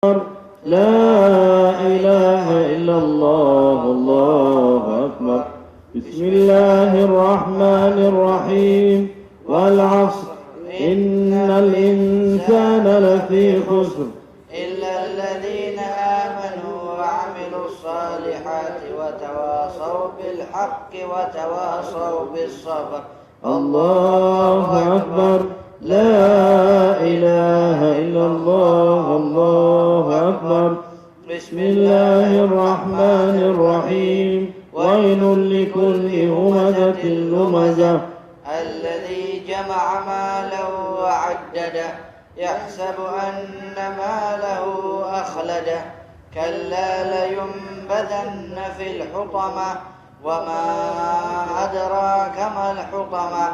لا إله إلا الله الله أكبر. بسم الله الرحمن الرحيم. والعصر إن الإنسان لفي خسر إلا الذين آمنوا وعملوا الصالحات وتواصوا بالحق وتواصوا بالصبر. الله أكبر. لا إله إلا الله الله أكبر. بسم الله الرحمن الرحيم. ويل لكل همزة لمزة الذي جمع ماله وعدده يحسب أن ماله أخلده كلا لينبذن في الحطمة وما أدراك ما الحطمة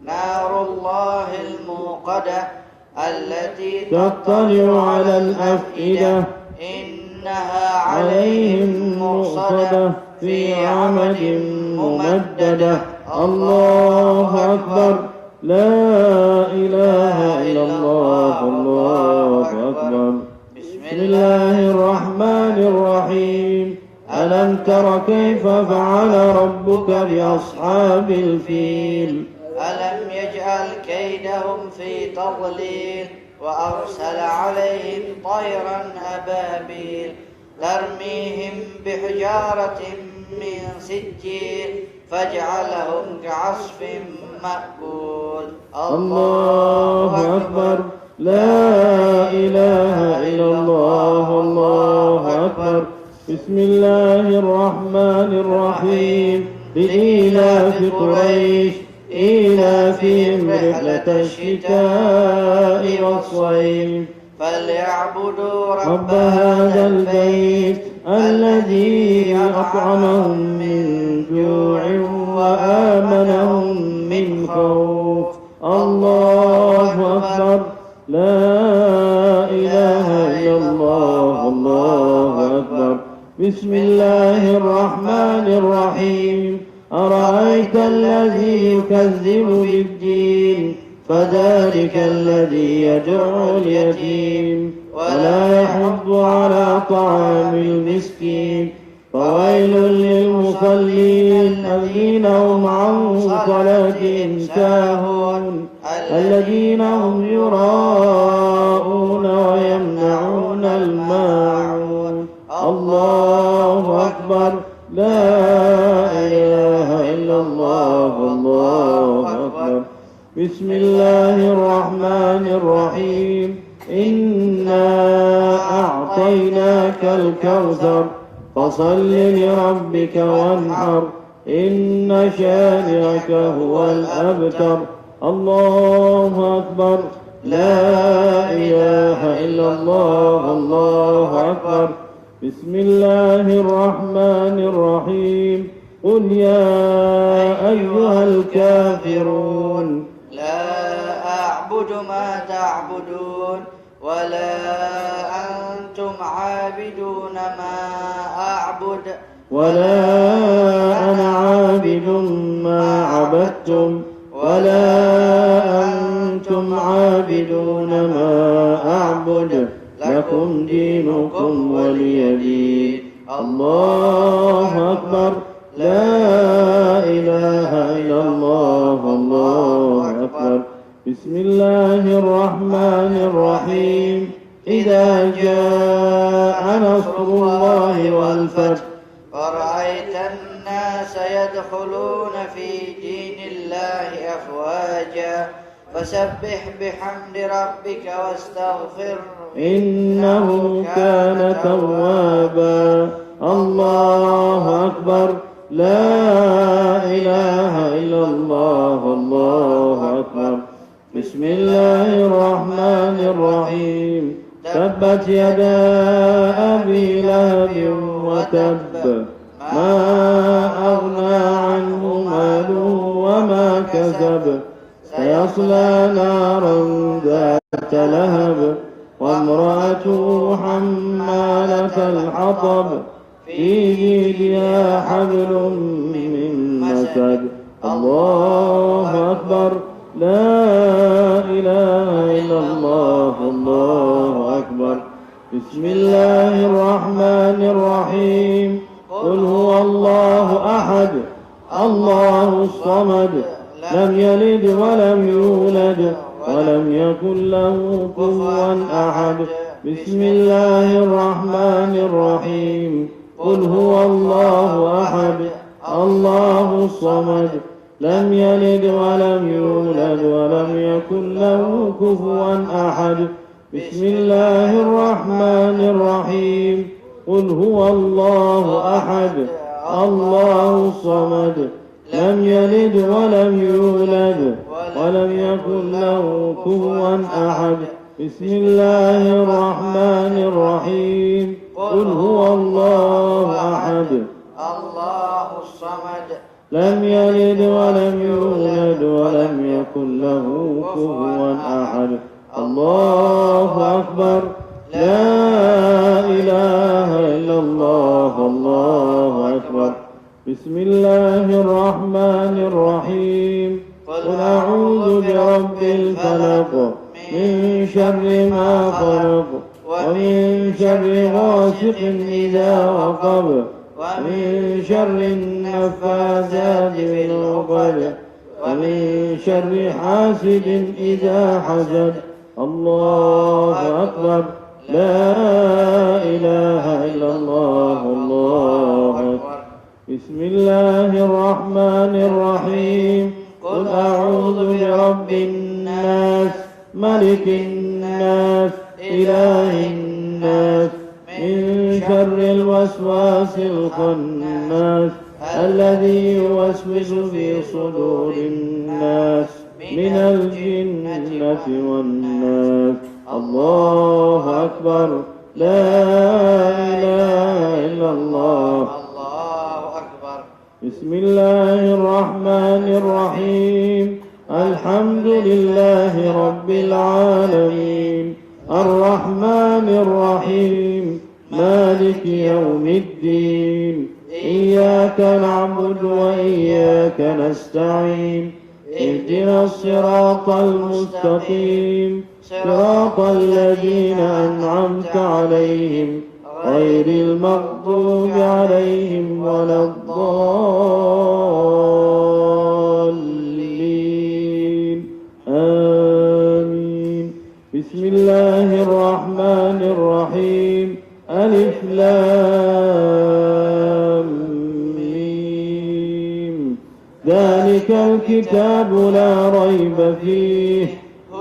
نار الله الموقدة التي تطلع على الأفئدة إنها عليهم مؤصدة في عمد ممددة. الله أكبر. لا إله إلا الله الله أكبر. بسم الله الرحمن الرحيم. ألم تر كيف فعل ربك بأصحاب الفيل ألم يجعل كيدهم في تضليل وأرسل عليهم طيرا أبابيل ترميهم بحجارة من سجيل فاجعلهم كعصف مأكول. الله أكبر. لا إله إلا الله الله أكبر. بسم الله الرحمن الرحيم. لإيلاف قريش إيلافهم رحلة الشتاء والصيف فليعبدوا رب هذا البيت الذي أطعمهم من جوع وآمنهم من خوف. الله أكبر. لا إله إلا الله الله أكبر. بسم الله الرحمن الرحيم. أرأيت الذي يكذب بالدين فذلك الذي يدعو اليتيم ولا يحض على طعام المسكين. فويل للمصلين الذين هم عن صلاتهم ساهون الذين هم يراءون ويمنعون الماعون. الله أكبر. لا إله إلا الله الله أكبر. بسم الله الرحمن الرحيم. إنا أعطيناك الكوثر فصل لربك وانحر إن شانئك هو الأبتر. الله أكبر. لا إله إلا الله الله أكبر. بسم الله الرحمن الرحيم. قل يا أيها الكافرون لا أعبد ما تعبدون ولا أنتم عابدون ما أعبد ولا أنا عابد ما عبدتم ولا أنتم عابدون ما أعبد لكم دينكم ولي دين. الله أكبر. لا إله إلا الله الله أكبر. بسم الله الرحمن الرحيم. إذا جاء نصر الله والفتح ورأيت الناس يدخلون في دين الله أفواجا فسبح بحمد ربك واستغفر إنه كان توابا. الله أكبر. لا إله إلا الله الله أكبر. بسم الله الرحمن الرحيم. تبت يدا أبي لهب وتب ما أغنى عنه ماله وما كسب سيصلى نارا ذات لهب وامرأته حمالة الحطب في جيدها حبل من مسد. الله أكبر. لا إله إلا الله الله أكبر. بسم الله الرحمن الرحيم قل هو الله أحد الله الصمد لم يلد ولم يولد ولم يكن له كفوا أحد بسم الله الرحمن الرحيم قل هو الله أحد الله الصمد لم يلد ولم يولد ولم يكن له كفوا أحد بسم الله الرحمن الرحيم قل هو الله أحد الله الصمد لم يلد ولم يولد ولم يكن له كفوا أحد بسم الله الرحمن الرحيم قل هو الله أحد الله الصمد لم يلد ولم يولد ولم يكن له كفوا أحد الله أكبر لا إله إلا الله الله أكبر بسم الله الرحمن الرحيم قل أعوذ برب الفلق من شر ما خلق ومن شر غاسق إذا وقب ومن شر النفاثات في العقد ومن شر حاسد إذا حسد الله أكبر لا إله إلا الله الله أكبر بسم الله الرحمن الرحيم قل أعوذ برب الناس ملك الناس إله الناس من شر الوسواس الخناس الذي يوسوس في صدور الناس من الجنة والناس الله أكبر لا إله إلا الله الله أكبر بسم الله الرحمن الرحيم الحمد لله رب العالمين الرحمن الرحيم مالك يوم الدين إياك نعبد وإياك نستعين اهدنا الصراط المستقيم صراط الذين أنعمت عليهم غير المغضوب عليهم ولا الضالين آمين بسم الله الرحمن الرحيم ألف لام ميم ذلك الكتاب لا ريب فيه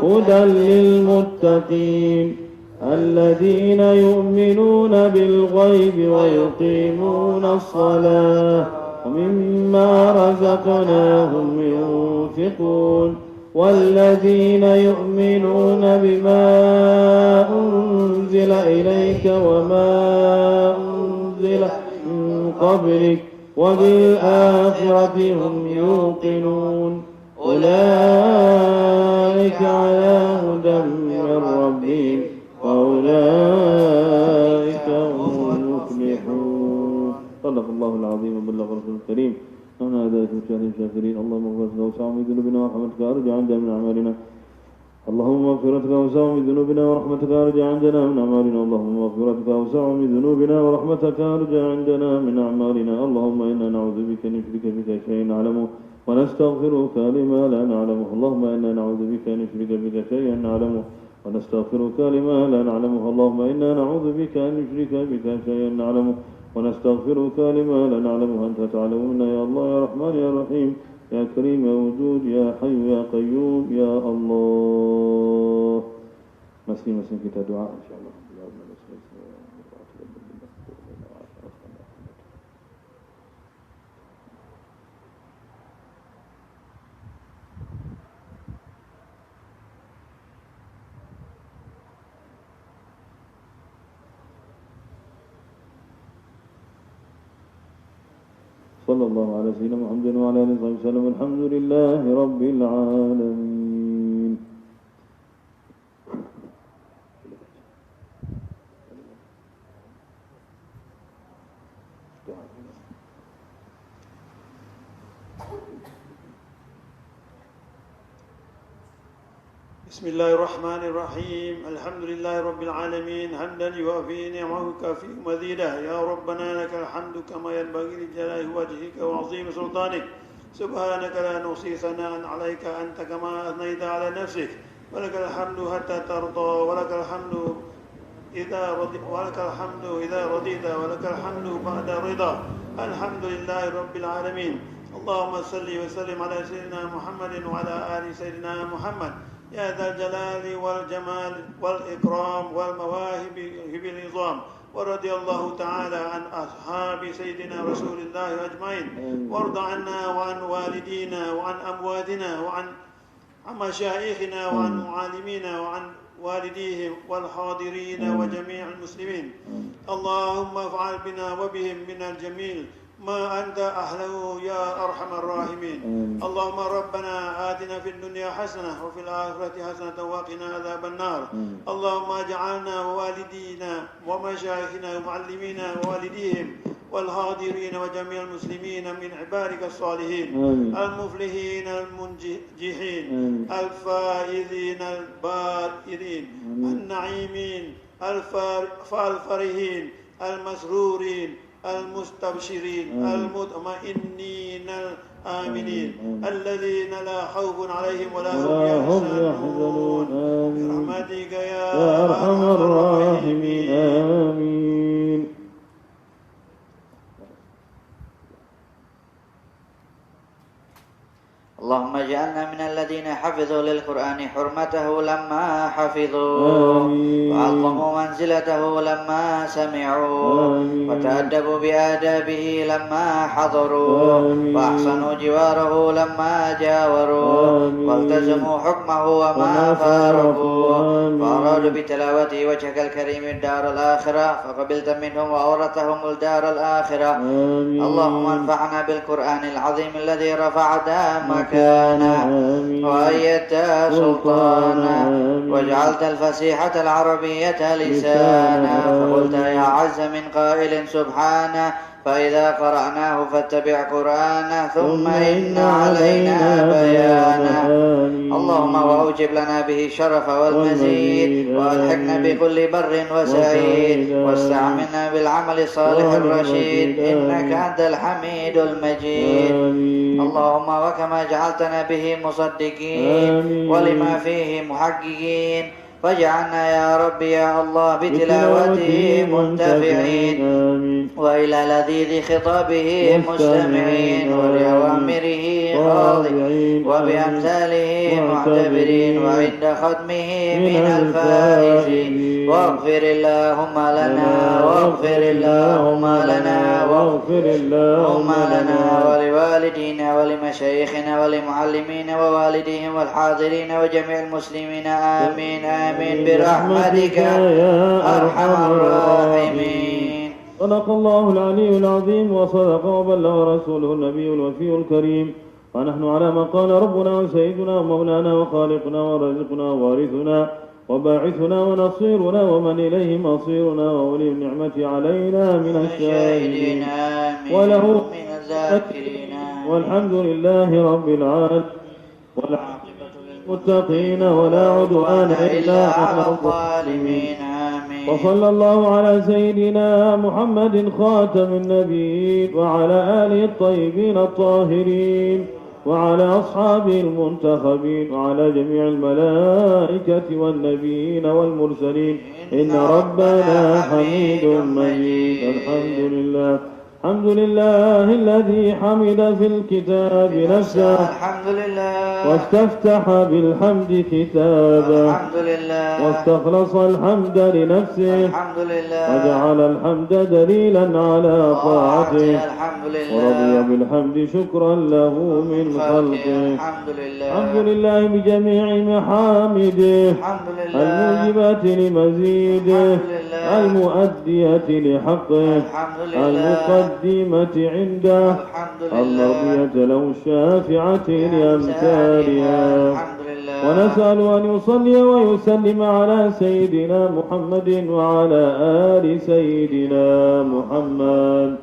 هدى للمتقين الذين يؤمنون بالغيب ويقيمون الصلاة ومما رزقناهم ينفقون والذين يؤمنون بما أنزل إليك وما أنزل من قبلك وبالآخرة هم يوقنون أولئك على هدى من ربهم وأولئك هم المفلحون صدق الله العظيم وبلغ رسوله الكريم ونحن على ذلك من الشاكرين اللهم اغفر لنا وسع من ذنوبنا ورحمتك أرجع عندنا من أعمالنا اللهم مغفرتك وسع من ذنوبنا ورحمتك أرجع عندنا من أعمالنا اللهم مغفرتك وسع من ذنوبنا ورحمتك أرجع عندنا من أعمالنا اللهم إنا نعوذ بك أن نشرك بك شيئا نعلمه ونستغفرك لما لا نعلمه اللهم إنا نعوذ بك أن نشرك بك شيئا نعلمه ونستغفرك لما لا نعلمه اللهم إنا نعوذ بك أن نشرك بك شيئا نعلمه ونستغفرك لما لا نعلمه أنت تعلمنا يا الله يا رحمن يا رحيم يا كريم يا وجود يا حي يا قيوم يا الله. Masing-masing kita doa insyaallah. صلى الله على سيدنا محمد وعلى آله وصحبه وسلم الحمد لله رب العالمين. بسم الله الرحمن الرحيم الحمد لله رب العالمين حمدا يوافي نعمه ويكافئ مزيده يا ربنا لك الحمد كما ينبغي لجلال وجهك وعظيم سلطانك سبحانك لا نحصي ثناء عليك أنت كما أثنيت على نفسك ولك الحمد حتى ترضى ولك الحمد إذا رضيت ولك الحمد بعد رضا الحمد لله رب العالمين اللهم صل وسلم على سيدنا محمد وعلى آل سيدنا محمد يا ذا الجلال والجمال والإكرام والمواهب بالنظام ورضي الله تعالى عن أصحاب سيدنا رسول الله أجمعين وارض عنا وعن والدينا وعن أمواتنا وعن مشايخنا وعن معلمينا وعن والديهم والحاضرين وجميع المسلمين اللهم افعل بنا وبهم من الجميل ما أنت أهله يا أرحم الراحمين اللهم ربنا آتنا في الدنيا حسنة وفي الآخرة حسنة وقنا عذاب النار اللهم اجعلنا ووالدينا ومشايخنا ومعلمينا ووالديهم والحاضرين وجميع المسلمين من عبادك الصالحين المفلحين المنجحين الفائزين البائرين النعيمين الفرحين المسرورين المستبشرين المطمئنين الآمنين الذين لا خوف عليهم ولا هم يحزنون برحمتك يا أرحم الراحمين آمين. اللهم اجعلنا من الذين حفظوا للقرآن حرمته لما حفظوا وعظموا منزلته لما سمعوا وتأدبوا بآدابه لما حضروا وأحسنوا جواره لما جاوروا والتزموا حكمه وما فارقوا وأرادوا بتلاوته وجهك الكريم الدار الآخرة فقبلت منهم وأورثهم الدار الآخرة اللهم انفعنا بالقرآن العظيم الذي رفع دامك وأيدت سلطانا وجعلت الفصيحة العربية لسانا فقلت يا عز من قائل سبحانه فإذا قرأناه فاتبع قرآنه ثم إن علينا بيانه اللهم وأوجب لنا به الشرف والمزيد وألحقنا بكل بر وسعيد واستعملنا بالعمل الصالح الرشيد إنك أنت الحميد المجيد اللهم وكما جعلتنا به مصدقين ولما فيه محققين فاجعلنا يا رب يا الله بتلاوته منتفعين وإلى لذيذ خطابه مستمعين ولأوامره خاضعين وبأمثاله معتبرين وعند ختمه من الفائزين واغفر اللهم لنا واغفر اللهم لنا واغفر اللهم لنا ولوالدينا ولمشايخنا ولمعلمينا ووالديهم والحاضرين وجميع المسلمين آمين آمين برحمتك يا أرحم الراحمين. صدق الله العلي العظيم وصدق وبلغ رسوله النبي الوفي الكريم ونحن على ما قال ربنا وسيدنا ومولانا وخالقنا ورزقنا ووارثنا وباعثنا ونصيرنا ومن إليه مصيرنا وولي النعمة علينا من الشاهدين وله من الذاكرين والحمد لله رب العالمين والعاقبة للمتقين ولا عدوان إلا على الظالمين. وصلى الله على سيدنا محمد خاتم النبيين وعلى آله الطيبين الطاهرين وعلى أصحابه المنتخبين وعلى جميع الملائكة والنبيين والمرسلين إن ربنا حميد مجيد. الحمد لله الحمد لله الذي حمد في الكتاب نفسه الحمد لله واستفتح بالحمد كتابا الحمد لله واستخلص الحمد لنفسه الحمد لله وجعل الحمد دليلا على طاعته الحمد لله ورضي بالحمد شكرا له من خلقه. الحمد لله الحمد لله بجميع محامده الحمد لله الموجبات لمزيده المؤدية لحقه الحمد لله المقدمة عنده الحمد لله المرضية له الشافعة لأمثالها. الحمد لله ونسأل أن يصلي ويسلم على سيدنا محمد وعلى آل سيدنا محمد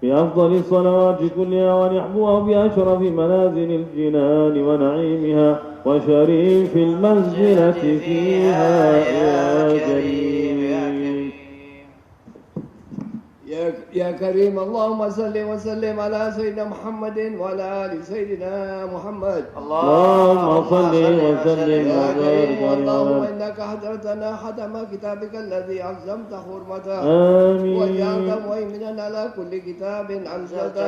بأفضل الصلوات كلها ونحبوها بأشرف منازل الجنان ونعيمها وشريف المنزلة فيها يا كريم. يا كريم اللهم صل وسلم على سيدنا محمد وعلى آل سيدنا محمد. اللهم صل وسلم يا كريم وبارك اللهم عليه. إنك حضرتنا ختم كتابك الذي عظمت حرمته آمين. وجعلت مهيمنا على كل كتاب أنزلته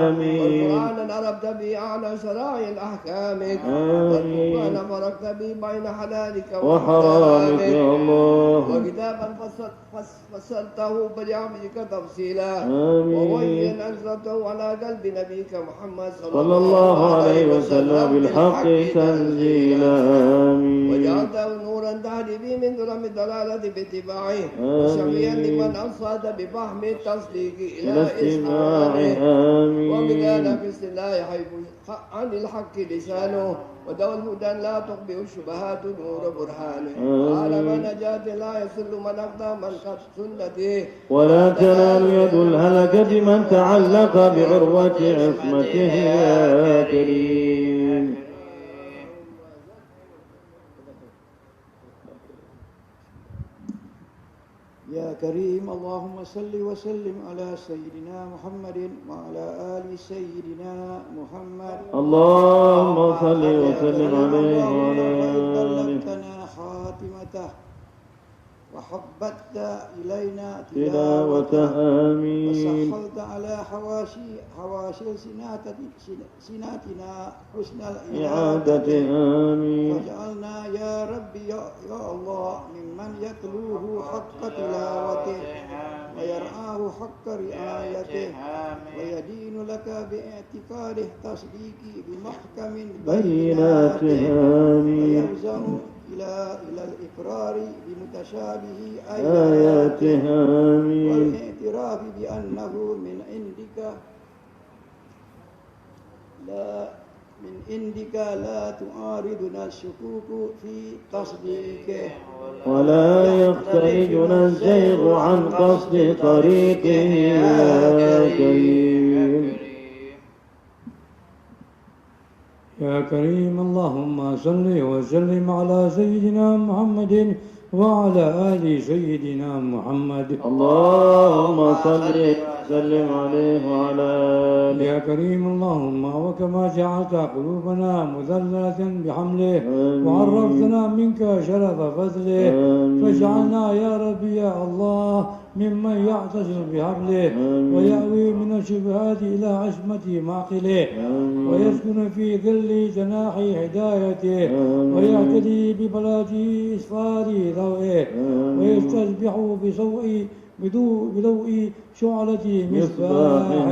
آمين. والقرآن عرفت به أعلى شرائع أحكامك والقرآن فرقت به بين حلالك وحرامك يا الله. وكتابا فصلته بجعلك تفصيلا آمين. ووحيا أنزلته على قلب نبيك محمد صلى الله عليه وسلم بالحق تنزيلا. آمين. وجعلته نورا تهدي به من ظلم الضلالة باتباعه وشفيعا لمن أنصت بفهم التصديق إلى إسماعه آمين. وبذلك في السلاح حيث عن الحق لسانه ودور الهدى لا تقبل الشبهات نور برهانه وعلم نجاة لا يصل من أقدم من قد سنته ولا تنال يد الهلكة من تعلق بعروة عصمته يا كريم. يا كريم اللهم صل وسلم على سيدنا محمد وعلى آل سيدنا محمد. اللهم صل وسلم عليه وعلى آله. بلغتنا خاتمته وحببت إلينا تلاوته. آمين. وسهلت على حواشي سناتنا حسن إعادة. آمين. واجعلنا يا ربي يا الله ممن يتلوه حق تلاوته ويرعاه حق رعايته ويدين لك باعتقاده تصديقي بمحكم بيناته. آمين. ويلزم إلى الإقرار بمتشابه آياته. آمين. والاعتراف بأنه من عندك لا تعارضنا الشكوك في تصديقه ولا يخترجنا الزيغ عن قصد طريقه يا كريم. يا كريم اللهم صل وسلم على سيدنا محمد وعلى آل سيدنا محمد. اللهم صل وسلم عليه وعلى آله. يا كريم اللهم وكما جعلت قلوبنا مذللة بحمله وعرفتنا منك شرف فضله فاجعلنا يا ربي يا الله ممن يعتصم بحبله ويأوي من الشبهات إلى عصمة معقله ويسكن في ظل جناح هدايته ويهتدي ببلاد إسفار ضوئه ويستسبح بضوء شعلة مصباحه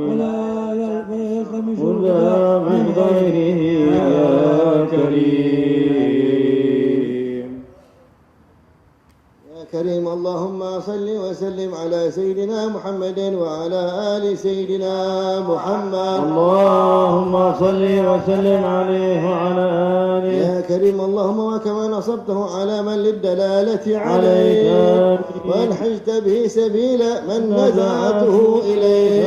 ولا يلتمس الهدى من غيره يا كريم. يا كريم اللهم صل وسلم على سيدنا محمد وعلى آل سيدنا محمد. اللهم صل وسلم عليه وعلى آله. يا كريم اللهم وكما نصبته علما للدلالة عليه وانحجت به سبيل من نزعته إليه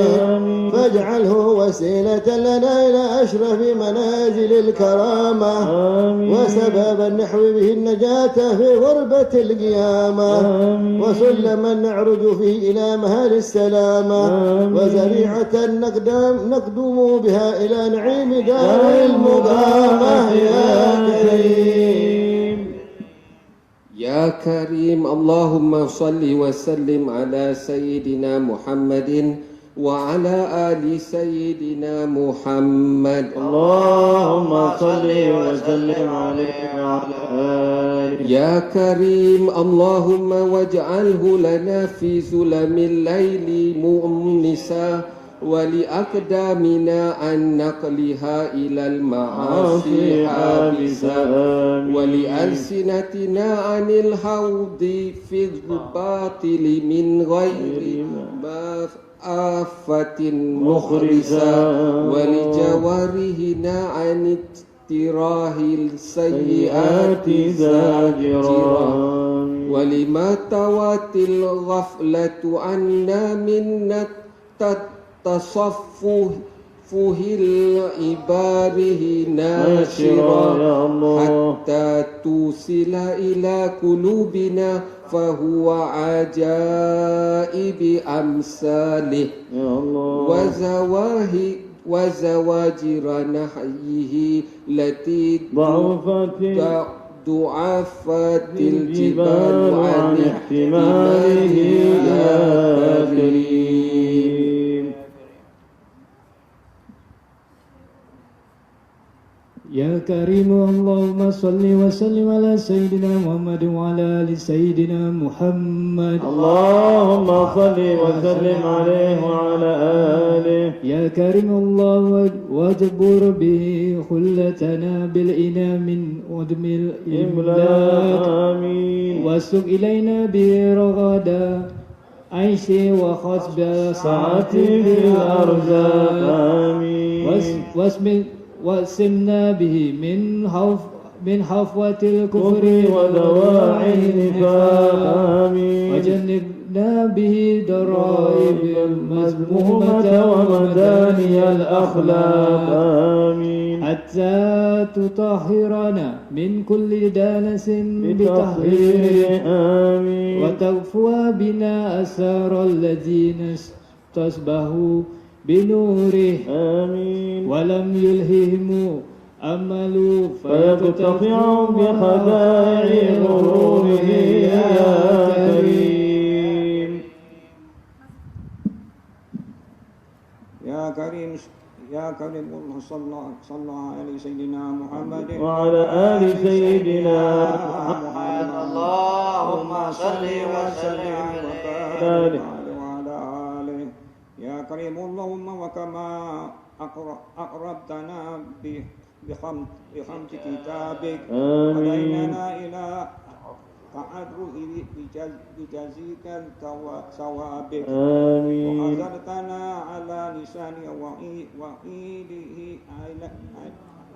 فاجعله وسيلة لنا إلى أشرف منازل الكرامة وسبب النحو به النجاة في غربة القيامة وسلما نعرج فيه إلى مهال السلامة وزريعة نقدم بها إلى نعيم دار المقامة يا كريم. يا كريم اللهم صل وسلم على سيدنا محمد وعلى آل سيدنا محمد. اللهم صل وسلم عليه وعلى آله. يا كريم اللهم واجعله لنا في ظلم الليل مؤنسا ولأقدامنا عن نقلها إلى المعاصي حابسا ولألسنتنا عن الحوض في الباطل من غير آفة مخرسا ولجوارهنا عن اجتراه السيئات زاجرا ولما توات الغفلة عنا من تصفه العباره ناشرا حتى توصل إلى قلوبنا فهو عجائب أمثاله وزواجر نحيه التي ضعفت الجبال عن احتماله يا كريم. يا كريم اللهم صل وسلم على سيدنا محمد وعلى آل سيدنا محمد. اللهم صل وسلم عليه وعلى آله. يا كريم الله واجبر به خلتنا بالإنام من عدم الإملاك. آمين. واسق إلينا به رغدا عيش وخصب ساعة في الأرزاق. آمين. واسمنا به من حفوة الكفر ودواعي النفاق. آمين. وجنبنا به ضرائب المذمومة ومداني الأخلاق. آمين. حتى تطهرنا من كل دانس بتحريره. آمين. وتغفو بنا أسار الذين استصبحوا بنوره. آمين. ولم يلههم أملوا فيقتطعوا بخدائع غروره يا كريم. يا كريم الله صلى على سيدنا محمد وعلى آل سيدنا محمد. اللهم صل وسلم عليه وعلى آله. يا كريم اللهم وكما أقربتنا بخمس كتابك وديننا إلى تعرض بجزيك ثوابك. وحذرتنا على لسان وعيده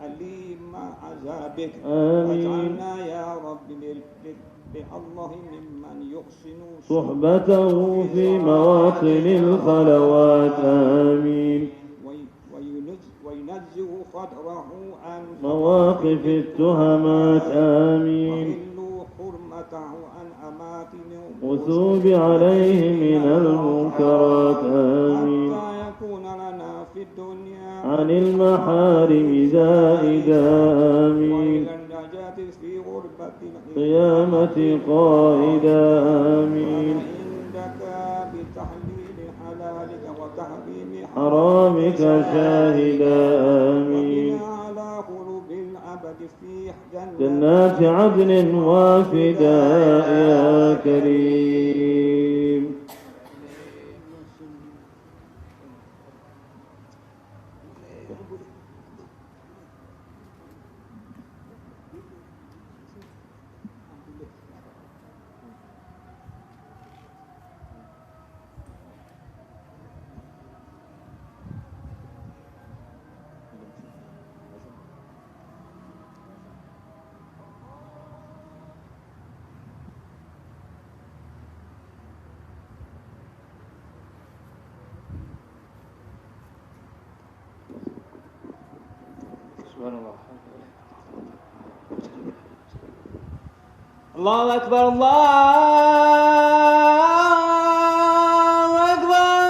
عليم عذابك. واجعلنا يا رب بالله ممن يحسن صحبته في مواطن الخلوات. آمين. وينزه قدره عن مواقف التهمات. آمين. ويحل حرمته عن أماكن وثوب عليه من المنكرات. آمين. حتى يكون لنا في الدنيا عن المحارم زائدا. آمين. وإلى النجاة في غربة قيامة قائدا. آمين. عندك بتحليل حلالك وتحريم حرامك شاهدا. آمين. وبنا على قلوب العبد في جنات عدن وافدا يا كريم. الله أكبر الله أكبر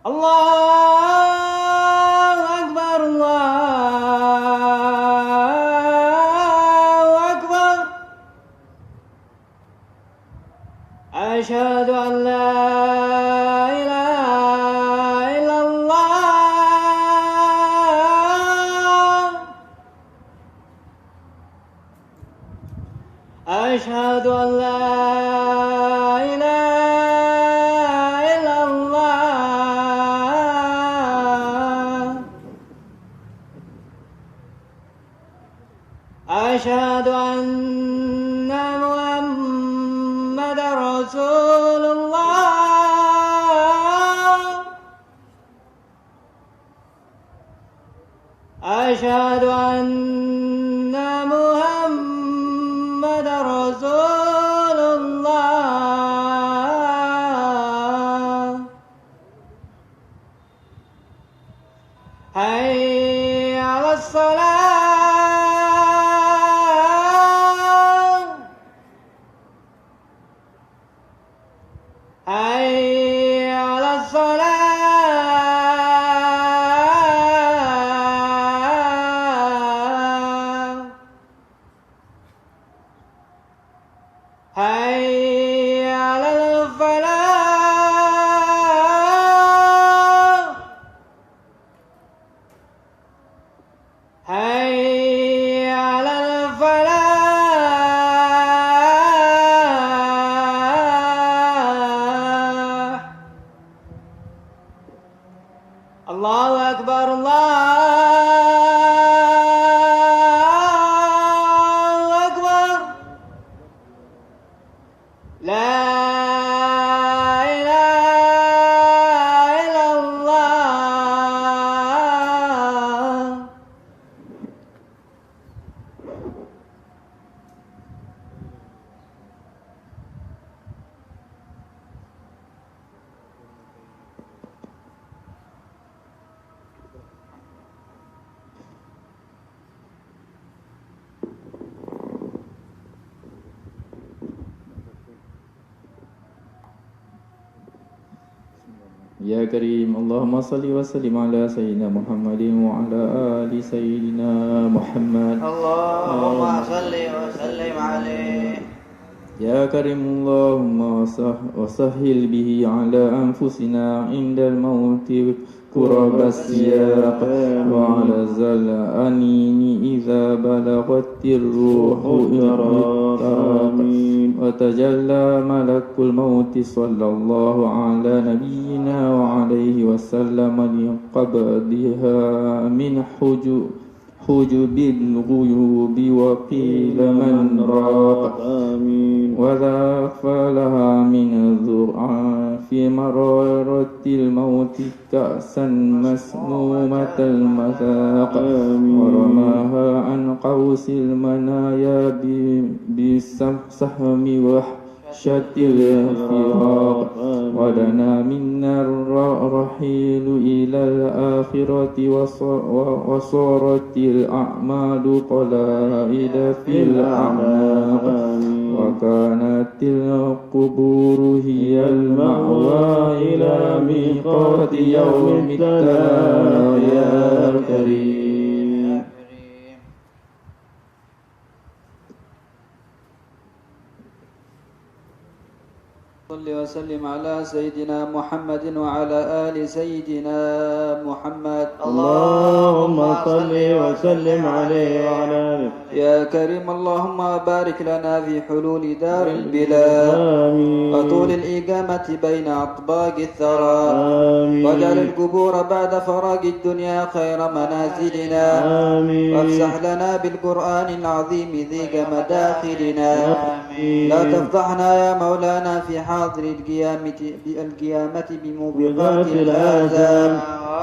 الله أكبر الله أكبر. أشهد أن لا إله إلا الله. أشهد أن لا إله إلا الله. أشهد أن محمد رسول الله. أشهد أن محمد رسول الله. حي على الصلاة حي على الفلاح حي على الفلاح الله أكبر الله أكبر لا إله إلا الله يا كريم اللهم صل وسلم على سيدنا محمد وعلى آل سيدنا محمد اللهم صل وسلم عليه يا كريم اللهم وسهل به على أنفسنا عند الموت كرب السياق وعلى الأنين إذا بلغت الروح التراق وتجلى ملك الموت صلى الله على نبينا وعليه وسلم لقبضها من حجب الغيوب وقيل من راق وذاق لها من الذرع في مرارة الموت كأسا مسمومة المذاق ورماها عن قوس المنايا بسهم وحشة الفراق ودنا منا الرحيل إلى الآخرة وصارت الأعمال قلائد في الأعناق وكانت القبور هي المأوى إلى ميقات يوم التلاق يا كريم صل وسلم على سيدنا محمد وعلى آل سيدنا محمد اللهم صل وسلم عليه وعلى آله يا كريم اللهم بارك لنا في حلول دار البلاد وطول الإقامة بين أطباق الثرى واجعل القبور بعد فراغ الدنيا خير منازلنا وافسح لنا بالقرآن العظيم ذيك مداخلنا لا تفضحنا يا مولانا في حاضر القيامة بموبقات الآثام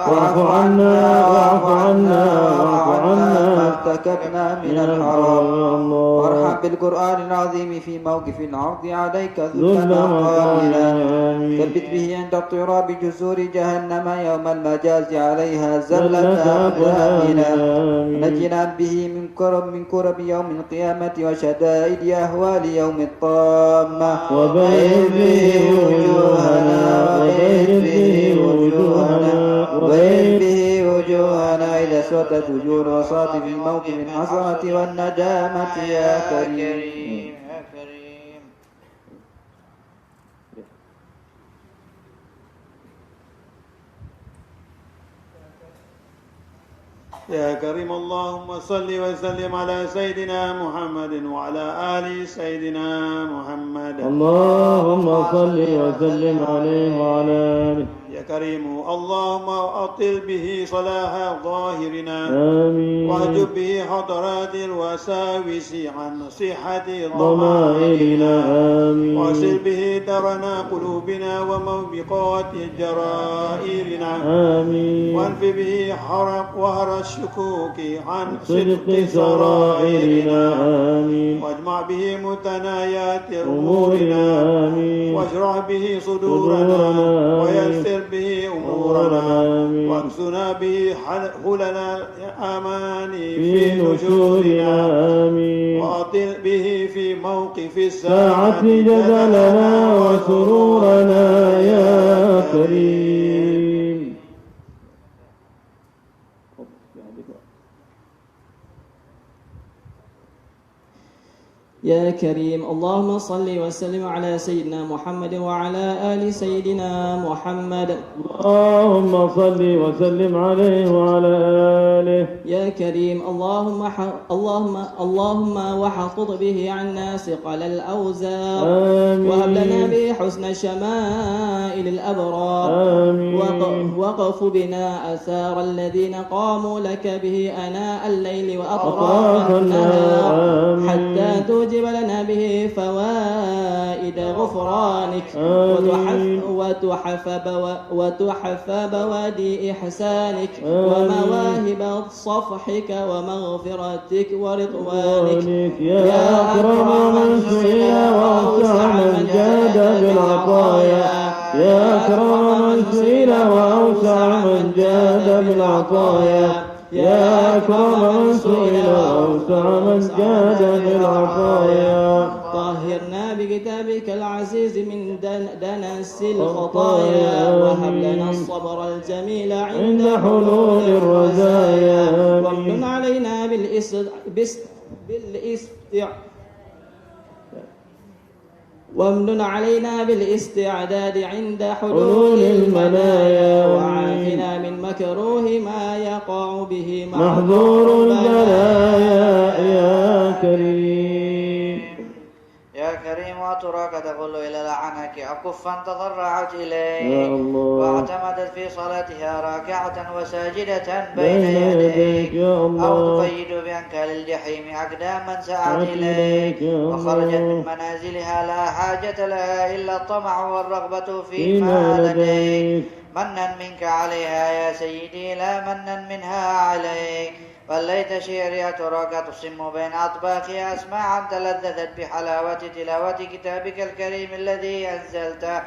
واعف عنا واعف عنا واعف عنا ما ارتكبنا من الحرام وارحم بالقرآن العظيم في موقف العرض عليك ذل مقامنا ثبت به عند اضطراب جسور جهنم يوم المجاز عليها زلة أقدامنا نجنا به من كرب يوم القيامة وشدائد أهوال يوم الطامة وبيض به وجوهنا وبيض به وجوهنا وبيض به وجوهنا إذا اسودت وجوه العصاة في موقف الحسرة والندامة يا كريم يا كريم يا كريم اللهم صل وسلم على سيدنا محمد وعلى آل سيدنا محمد اللهم صل وسلم عليه وعلى آله يا كريم اللهم أطل به صلاح ظاهرنا آمين واحجب به حضرات الوساوس عن صحة ضمائرنا آمين واغسل به درنا قلوبنا وموبقات جرائرنا آمين وانف به حرق وهر الشكوك عن صدق سرائرنا آمين واجمع به متنايات أمورنا أمورنا آمين واشرح به صدورنا ويسر به أمورنا واكسنا به حلل الأماني في نشورنا واطل به في موقف الساعة جدلنا وسرورنا يا كريم. يا كريم اللهم صل وسلم على سيدنا محمد وعلى آل سيدنا محمد. اللهم صل وسلم عليه وعلى آله. يا كريم اللهم وحفظ به عنا ثقل الأوزار. وهب لنا به حسن شمائل الأبرار. وقف بنا أثار الذين قاموا لك به أناء الليل وأطراف النهار حتى توجب لنا به فوائد غفرانك وتحف بوادي إحسانك ومواهب صفحك ومغفرتك ورضوانك. يا أكرم من سئل وأوسع من جاد بالعطايا. يا أكرم من سئل وأوسع من جاد بالعطايا. يا أكرم من سئل وأوسع من جاد بالعطايا. طهرنا بكتابك العزيز من دنس الخطايا. وهب لنا الصبر الجميل عند حلول الرزايا. وامن علينا وامن علينا بالاستعداد عند حلول المنايا. وعافنا من مكروه ما يقع به محظور البلايا يا كريم. يا كريم وتراك تقول إلى لعنك أكفا تضرعت إليه يا الله. واعتمدت في صلاتها راكعة وساجدة بين يديك يا الله. أو تقيد بأنكال الجحيم أقداما سعت إليك وخرجت من منازلها لا حاجة لها إلا الطمع والرغبة فيما لديك. منا منك عليها يا سيدي لا منا منها عليك. وليت شعري أتراك تصم بين أطباقها أسماعا تلذذت بحلاوة تلاوة كتابك الكريم الذي أنزلته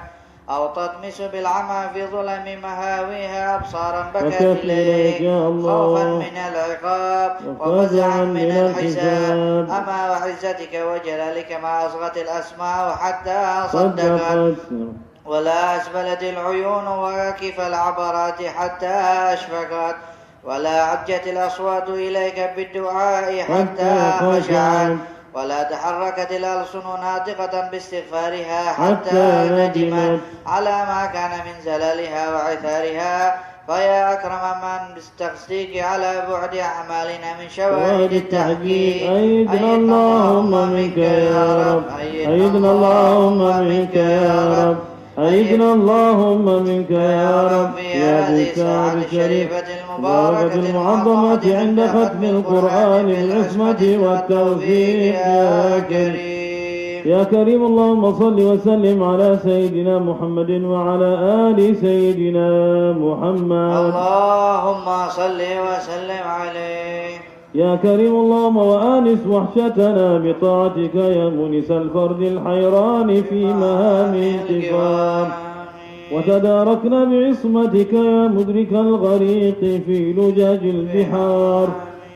أو تطمس بالعمى في ظلم مهاويها أبصارا بكت إليك خوفا من العقاب وفزعا من الحساب. أما وعزتك وجلالك ما أصغت الأسماع حتى صدقت ولا أسبلت العيون وكف العبرات حتى أشفقت ولا عجت الأصوات إليك بالدعاء حتى خشعت ولا تحركت الألسن ناطقة باستغفارها حتى ندمت على ما كان من زلالها وعثارها. فيا أكرم من بالتصديق على بعد أعمالنا من شواهد التحقيق أيدنا اللهم منك يا رب. أيدنا اللهم منك يا رب. أيدنا اللهم منك يا رب. يا هذه الساعة الشريفة المباركة المعظمة عند ختم القرآن بالعصمة والتوفيق يا كريم. يا كريم اللهم صل وسلم على سيدنا محمد وعلى آل سيدنا محمد. اللهم صل وسلم عليه. يا كريم اللهم وآنس وحشتنا بطاعتك يا مونس الفرد الحيران في مهام الانتقام. وتداركنا بعصمتك يا مدرك الغريق في لجاج البحار.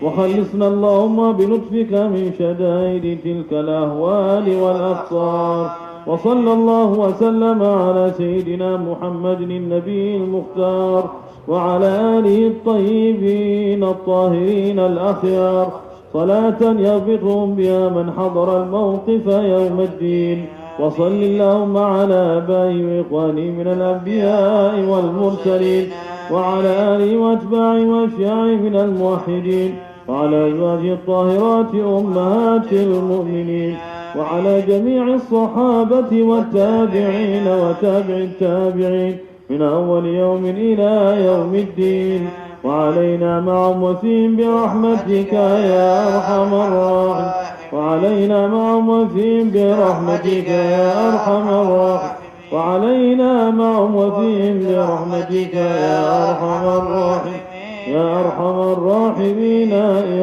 وخلصنا اللهم بلطفك من شدائد تلك الأهوال والأخطار. وصلى الله وسلم على سيدنا محمد النبي المختار وعلى آله الطيبين الطاهرين الأخيار صلاة يغبطهم بها من حضر الموقف يوم الدين. وصل اللهم على آبائي وإخواني من الأنبياء والمرسلين وعلى آله وأتباعي وأشياعي من الموحدين وعلى أزواجه الطاهرات أمهات المؤمنين وعلى جميع الصحابة والتابعين وتابع التابعين من أول يوم إلى يوم الدين وعلينا معهم وفيهم برحمتك يا أرحم الراحمين. وعلينا معهم وفيهم برحمتك يا أرحم الراحمين. وعلينا معهم وفيهم برحمتك يا أرحم الراحمين يا أرحم الراحمين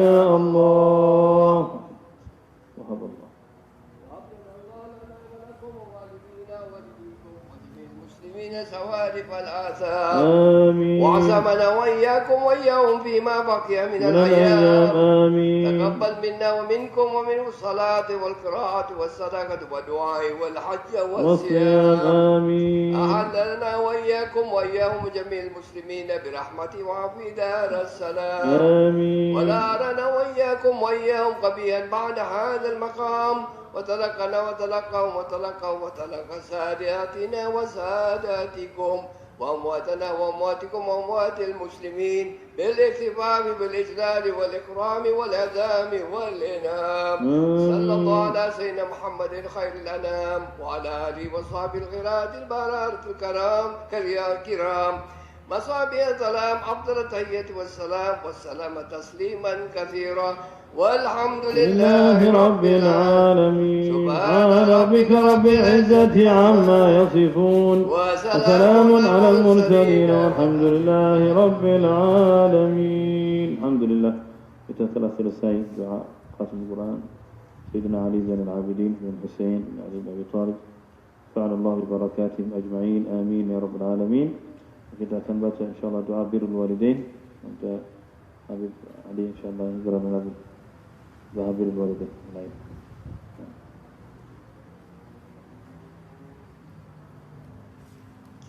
يا الله. المسلمين سوارف الآثام آمين. وعصمنا وإياكم وإياهم فيما بقي من الأيام. آمين. تقبل منا ومنكم ومن الصلاة والقراءة والصدقة والدعاء والحج والصيام. آمين. أحل لنا وإياكم وإياهم جميع المسلمين برحمته وفي دار السلام. آمين. ولا أرنا وإياكم وإياهم قبيها بعد هذا المقام وتلقنا وتلقاهم وتلقى ساداتنا وساداتكم وأمواتنا وأمواتكم وأموات المسلمين بالاكتفاء بالإجلال والإكرام والأذام والإنام. صلى الله على سيدنا محمد خير الأنام وعلى آله وصحبه الغرات البرارة الكرام مصابيح السلام أفضل التحية والسلام تسليما كثيرا والحمد لله رب العالمين. سبحان ربك رب العزة عما يصفون وسلام على المرسلين والحمد لله رب العالمين. الحمد لله. Kita telah selesai doa khatam Quran Sayyidina Ali Zainal Abidin bin Hussein bin Ali bin Abi Thalib. Fa'alallahu bibarakatihim ajma'in. Amin ya rabbal alamin. Kita akan baca insyaallah doa birrul walidain untuk Habib Ali insyaallah Zainal Abidin. Doa birrul walidain. Baik.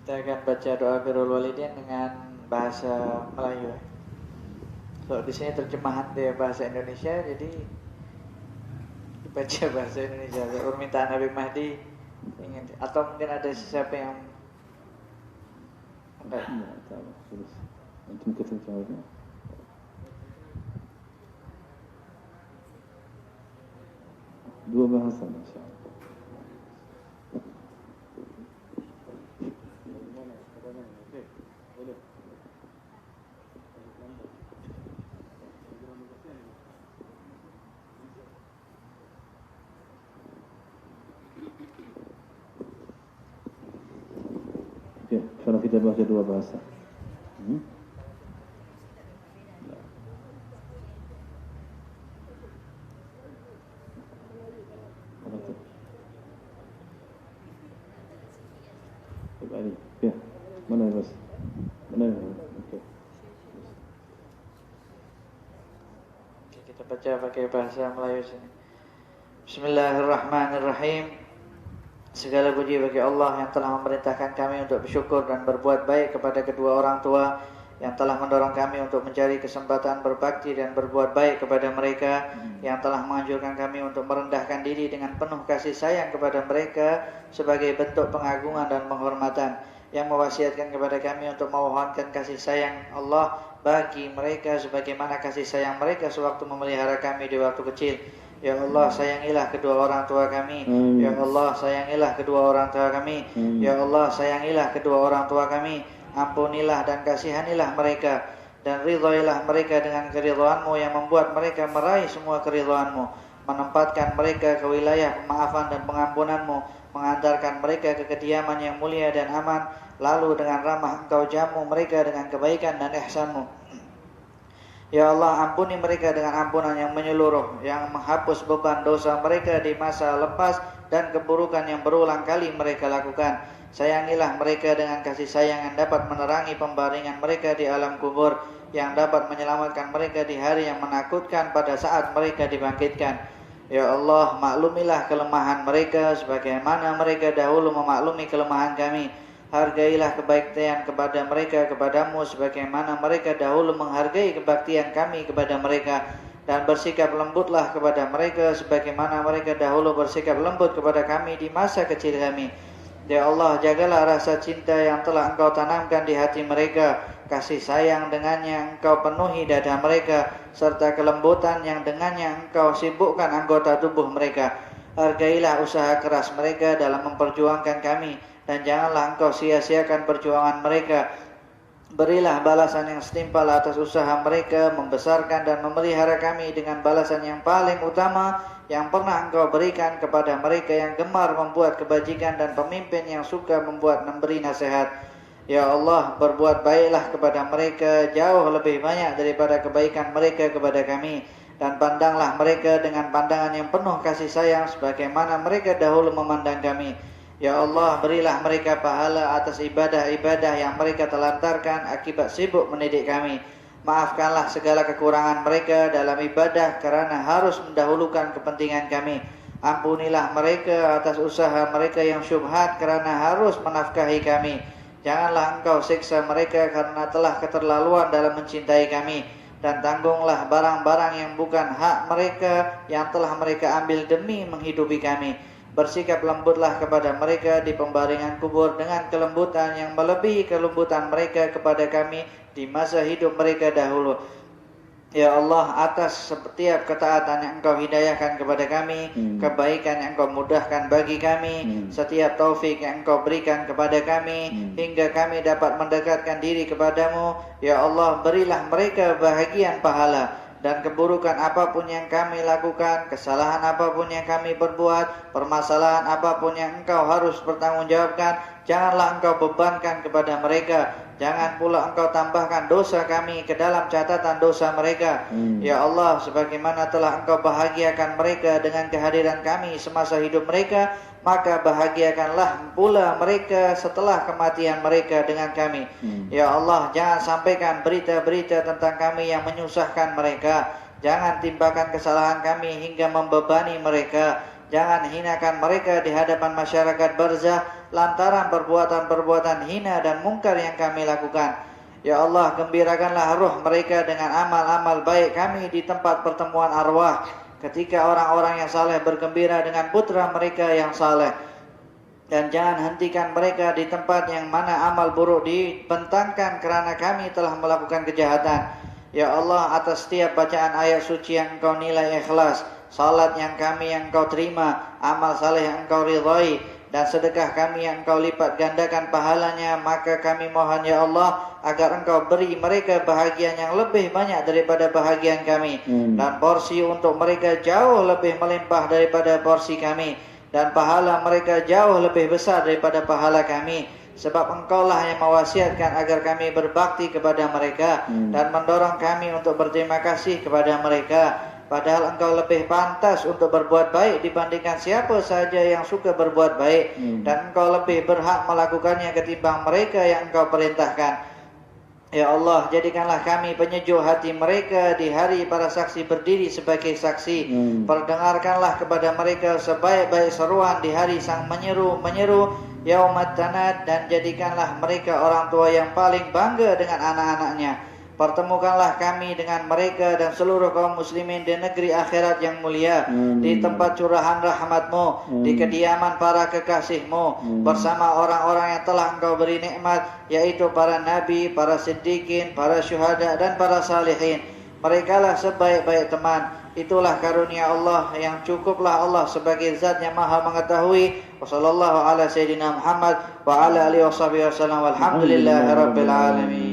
Kita akan baca doa birrul walidain dengan bahasa Melayu. So di sini terjemahan dari bahasa Indonesia, jadi dibaca bahasa Indonesia. Permintaan Habib Mahdi ingin, atau mungkin ada siapa yang enggak? Antum ketemu jawabnya. Dua bahasa insyaallah. Kalau kita baca dua bahasa. Ali, ya, mana ya, Mas? Mana ya? Oke. Kita baca pakai bahasa Melayu sini. Bismillahirrahmanirrahim. Segala puji bagi Allah yang telah memerintahkan kami untuk bersyukur dan berbuat baik kepada kedua orang tua, yang telah mendorong kami untuk mencari kesempatan berbakti dan berbuat baik kepada mereka, yang telah menganjurkan kami untuk merendahkan diri dengan penuh kasih sayang kepada mereka sebagai bentuk pengagungan dan penghormatan, yang mewasiatkan kepada kami untuk memohonkan kasih sayang Allah bagi mereka sebagaimana kasih sayang mereka sewaktu memelihara kami di waktu kecil. Ya Allah, sayangilah kedua orang tua kami. Ya Allah, sayangilah kedua orang tua kami. Ya Allah, sayangilah kedua orang tua kami. Ampunilah dan kasihanilah mereka, dan ridhoilah mereka dengan keridhoanmu yang membuat mereka meraih semua keridhoanmu, menempatkan mereka ke wilayah pemaafan dan pengampunanmu, mengantarkan mereka ke kediaman yang mulia dan aman, lalu dengan ramah engkau jamu mereka dengan kebaikan dan ihsanmu. Ya Allah, ampuni mereka dengan ampunan yang menyeluruh, yang menghapus beban dosa mereka di masa lepas dan keburukan yang berulang kali mereka lakukan. Sayangilah mereka dengan kasih sayang yang dapat menerangi pembaringan mereka di alam kubur, yang dapat menyelamatkan mereka di hari yang menakutkan pada saat mereka dibangkitkan. Ya Allah, maklumilah kelemahan mereka sebagaimana mereka dahulu memaklumi kelemahan kami. Hargailah kebaktian kepada mereka kepadamu sebagaimana mereka dahulu menghargai kebaktian kami kepada mereka, dan bersikap lembutlah kepada mereka sebagaimana mereka dahulu bersikap lembut kepada kami di masa kecil kami. Ya Allah, jagalah rasa cinta yang telah engkau tanamkan di hati mereka, kasih sayang dengannya engkau penuhi dada mereka, serta kelembutan yang dengannya engkau sibukkan anggota tubuh mereka. Hargailah usaha keras mereka dalam memperjuangkan kami, dan janganlah engkau sia-siakan perjuangan mereka. Berilah balasan yang setimpal atas usaha mereka membesarkan dan memelihara kami dengan balasan yang paling utama yang pernah engkau berikan kepada mereka yang gemar membuat kebajikan dan pemimpin yang suka memberi nasihat. Ya Allah, berbuat baiklah kepada mereka jauh lebih banyak daripada kebaikan mereka kepada kami, dan pandanglah mereka dengan pandangan yang penuh kasih sayang sebagaimana mereka dahulu memandang kami. Ya Allah, berilah mereka pahala atas ibadah-ibadah yang mereka telantarkan akibat sibuk mendidik kami. Maafkanlah segala kekurangan mereka dalam ibadah karena harus mendahulukan kepentingan kami. Ampunilah mereka atas usaha mereka yang syubhat karena harus menafkahi kami. Janganlah Engkau siksa mereka karena telah keterlaluan dalam mencintai kami. Dan tanggunglah barang-barang yang bukan hak mereka yang telah mereka ambil demi menghidupi kami. Bersikap lembutlah kepada mereka di pembaringan kubur dengan kelembutan yang melebihi kelembutan mereka kepada kami di masa hidup mereka dahulu. Ya Allah, atas setiap ketaatan yang Engkau hidayahkan kepada kami, kebaikan yang Engkau mudahkan bagi kami, setiap taufik yang Engkau berikan kepada kami, hingga kami dapat mendekatkan diri kepadamu. Ya Allah, berilah mereka bahagian pahala. Dan keburukan apapun yang kami lakukan, kesalahan apapun yang kami perbuat, permasalahan apapun yang Engkau harus bertanggungjawabkan, janganlah Engkau bebankan kepada mereka. Jangan pula Engkau tambahkan dosa kami ke dalam catatan dosa mereka. Ya Allah, sebagaimana telah Engkau bahagiakan mereka dengan kehadiran kami semasa hidup mereka, maka bahagiakanlah pula mereka setelah kematian mereka dengan kami. Ya Allah, jangan sampaikan berita-berita tentang kami yang menyusahkan mereka. Jangan timpakan kesalahan kami hingga membebani mereka. Jangan hinakan mereka di hadapan masyarakat barzah lantaran perbuatan-perbuatan hina dan mungkar yang kami lakukan. Ya Allah, gembirakanlah ruh mereka dengan amal-amal baik kami di tempat pertemuan arwah. Ketika orang-orang yang saleh bergembira dengan putra mereka yang saleh. Dan jangan hentikan mereka di tempat yang mana amal buruk dibentangkan karena kami telah melakukan kejahatan. Ya Allah, atas setiap bacaan ayat suci yang Engkau nilai ikhlas, salat yang Engkau terima, amal saleh yang Engkau ridhai, dan sedekah kami yang Engkau lipat gandakan pahalanya, maka kami mohon ya Allah agar Engkau beri mereka bahagian yang lebih banyak daripada bahagian kami, dan porsi untuk mereka jauh lebih melimpah daripada porsi kami, dan pahala mereka jauh lebih besar daripada pahala kami. Sebab Engkaulah yang mewasiatkan agar kami berbakti kepada mereka dan mendorong kami untuk berterima kasih kepada mereka. Padahal Engkau lebih pantas untuk berbuat baik dibandingkan siapa saja yang suka berbuat baik. Dan Engkau lebih berhak melakukannya ketimbang mereka yang Engkau perintahkan. Ya Allah, jadikanlah kami penyejuk hati mereka di hari para saksi berdiri sebagai saksi. Perdengarkanlah kepada mereka sebaik-baik seruan di hari sang menyeru Yaumat Tanad, dan jadikanlah mereka orang tua yang paling bangga dengan anak-anaknya. Pertemukanlah kami dengan mereka dan seluruh kaum muslimin di negeri akhirat yang mulia, di tempat curahan rahmat-Mu, di kediaman para kekasih-Mu, bersama orang-orang yang telah Engkau beri nikmat, yaitu para nabi, para siddiqin, para syuhada, dan para salihin. Merekalah sebaik-baik teman. Itulah karunia Allah yang cukuplah Allah sebagai zat yang maha mengetahui. Wassallallahu ala sayyidina Muhammad wa ala alihi wasallam walhamdulillahi rabbil alamin.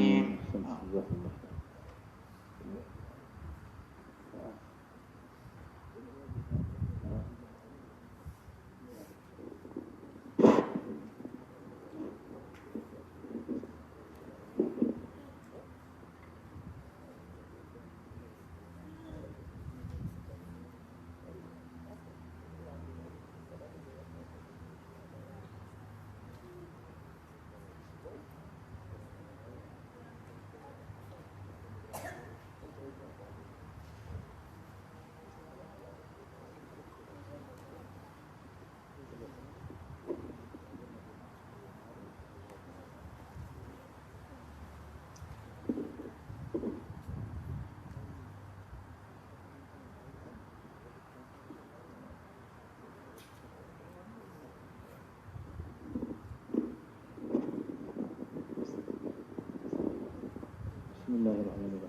Bismillahirrahmanirrahim.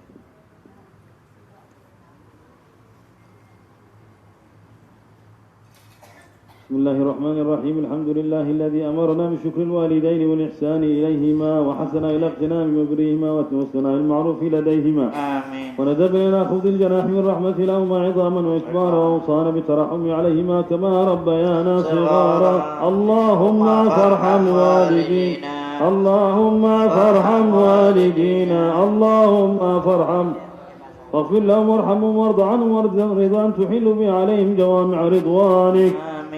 Bismillahirrahmanirrahim. Alhamdulillahilladzi amarna bi syukril walidaini wal ihsani ilayhima wa hasana ila iqtinami birrihima wa tawassana bil ma'ruf ladayhima. Amin. Wa nadabna khudhil janah min rahmati lahum 'idhaman wa ikbara wa awsana bi tarahumi 'alayhima kama rabbayana shighara. Allahumma farham walidina اللهم فارحم والدينا اللهم فارحم واغفر لهم وارحمهم وارض عنهم وارض رضا تحل به عليهم جوامع رضوانك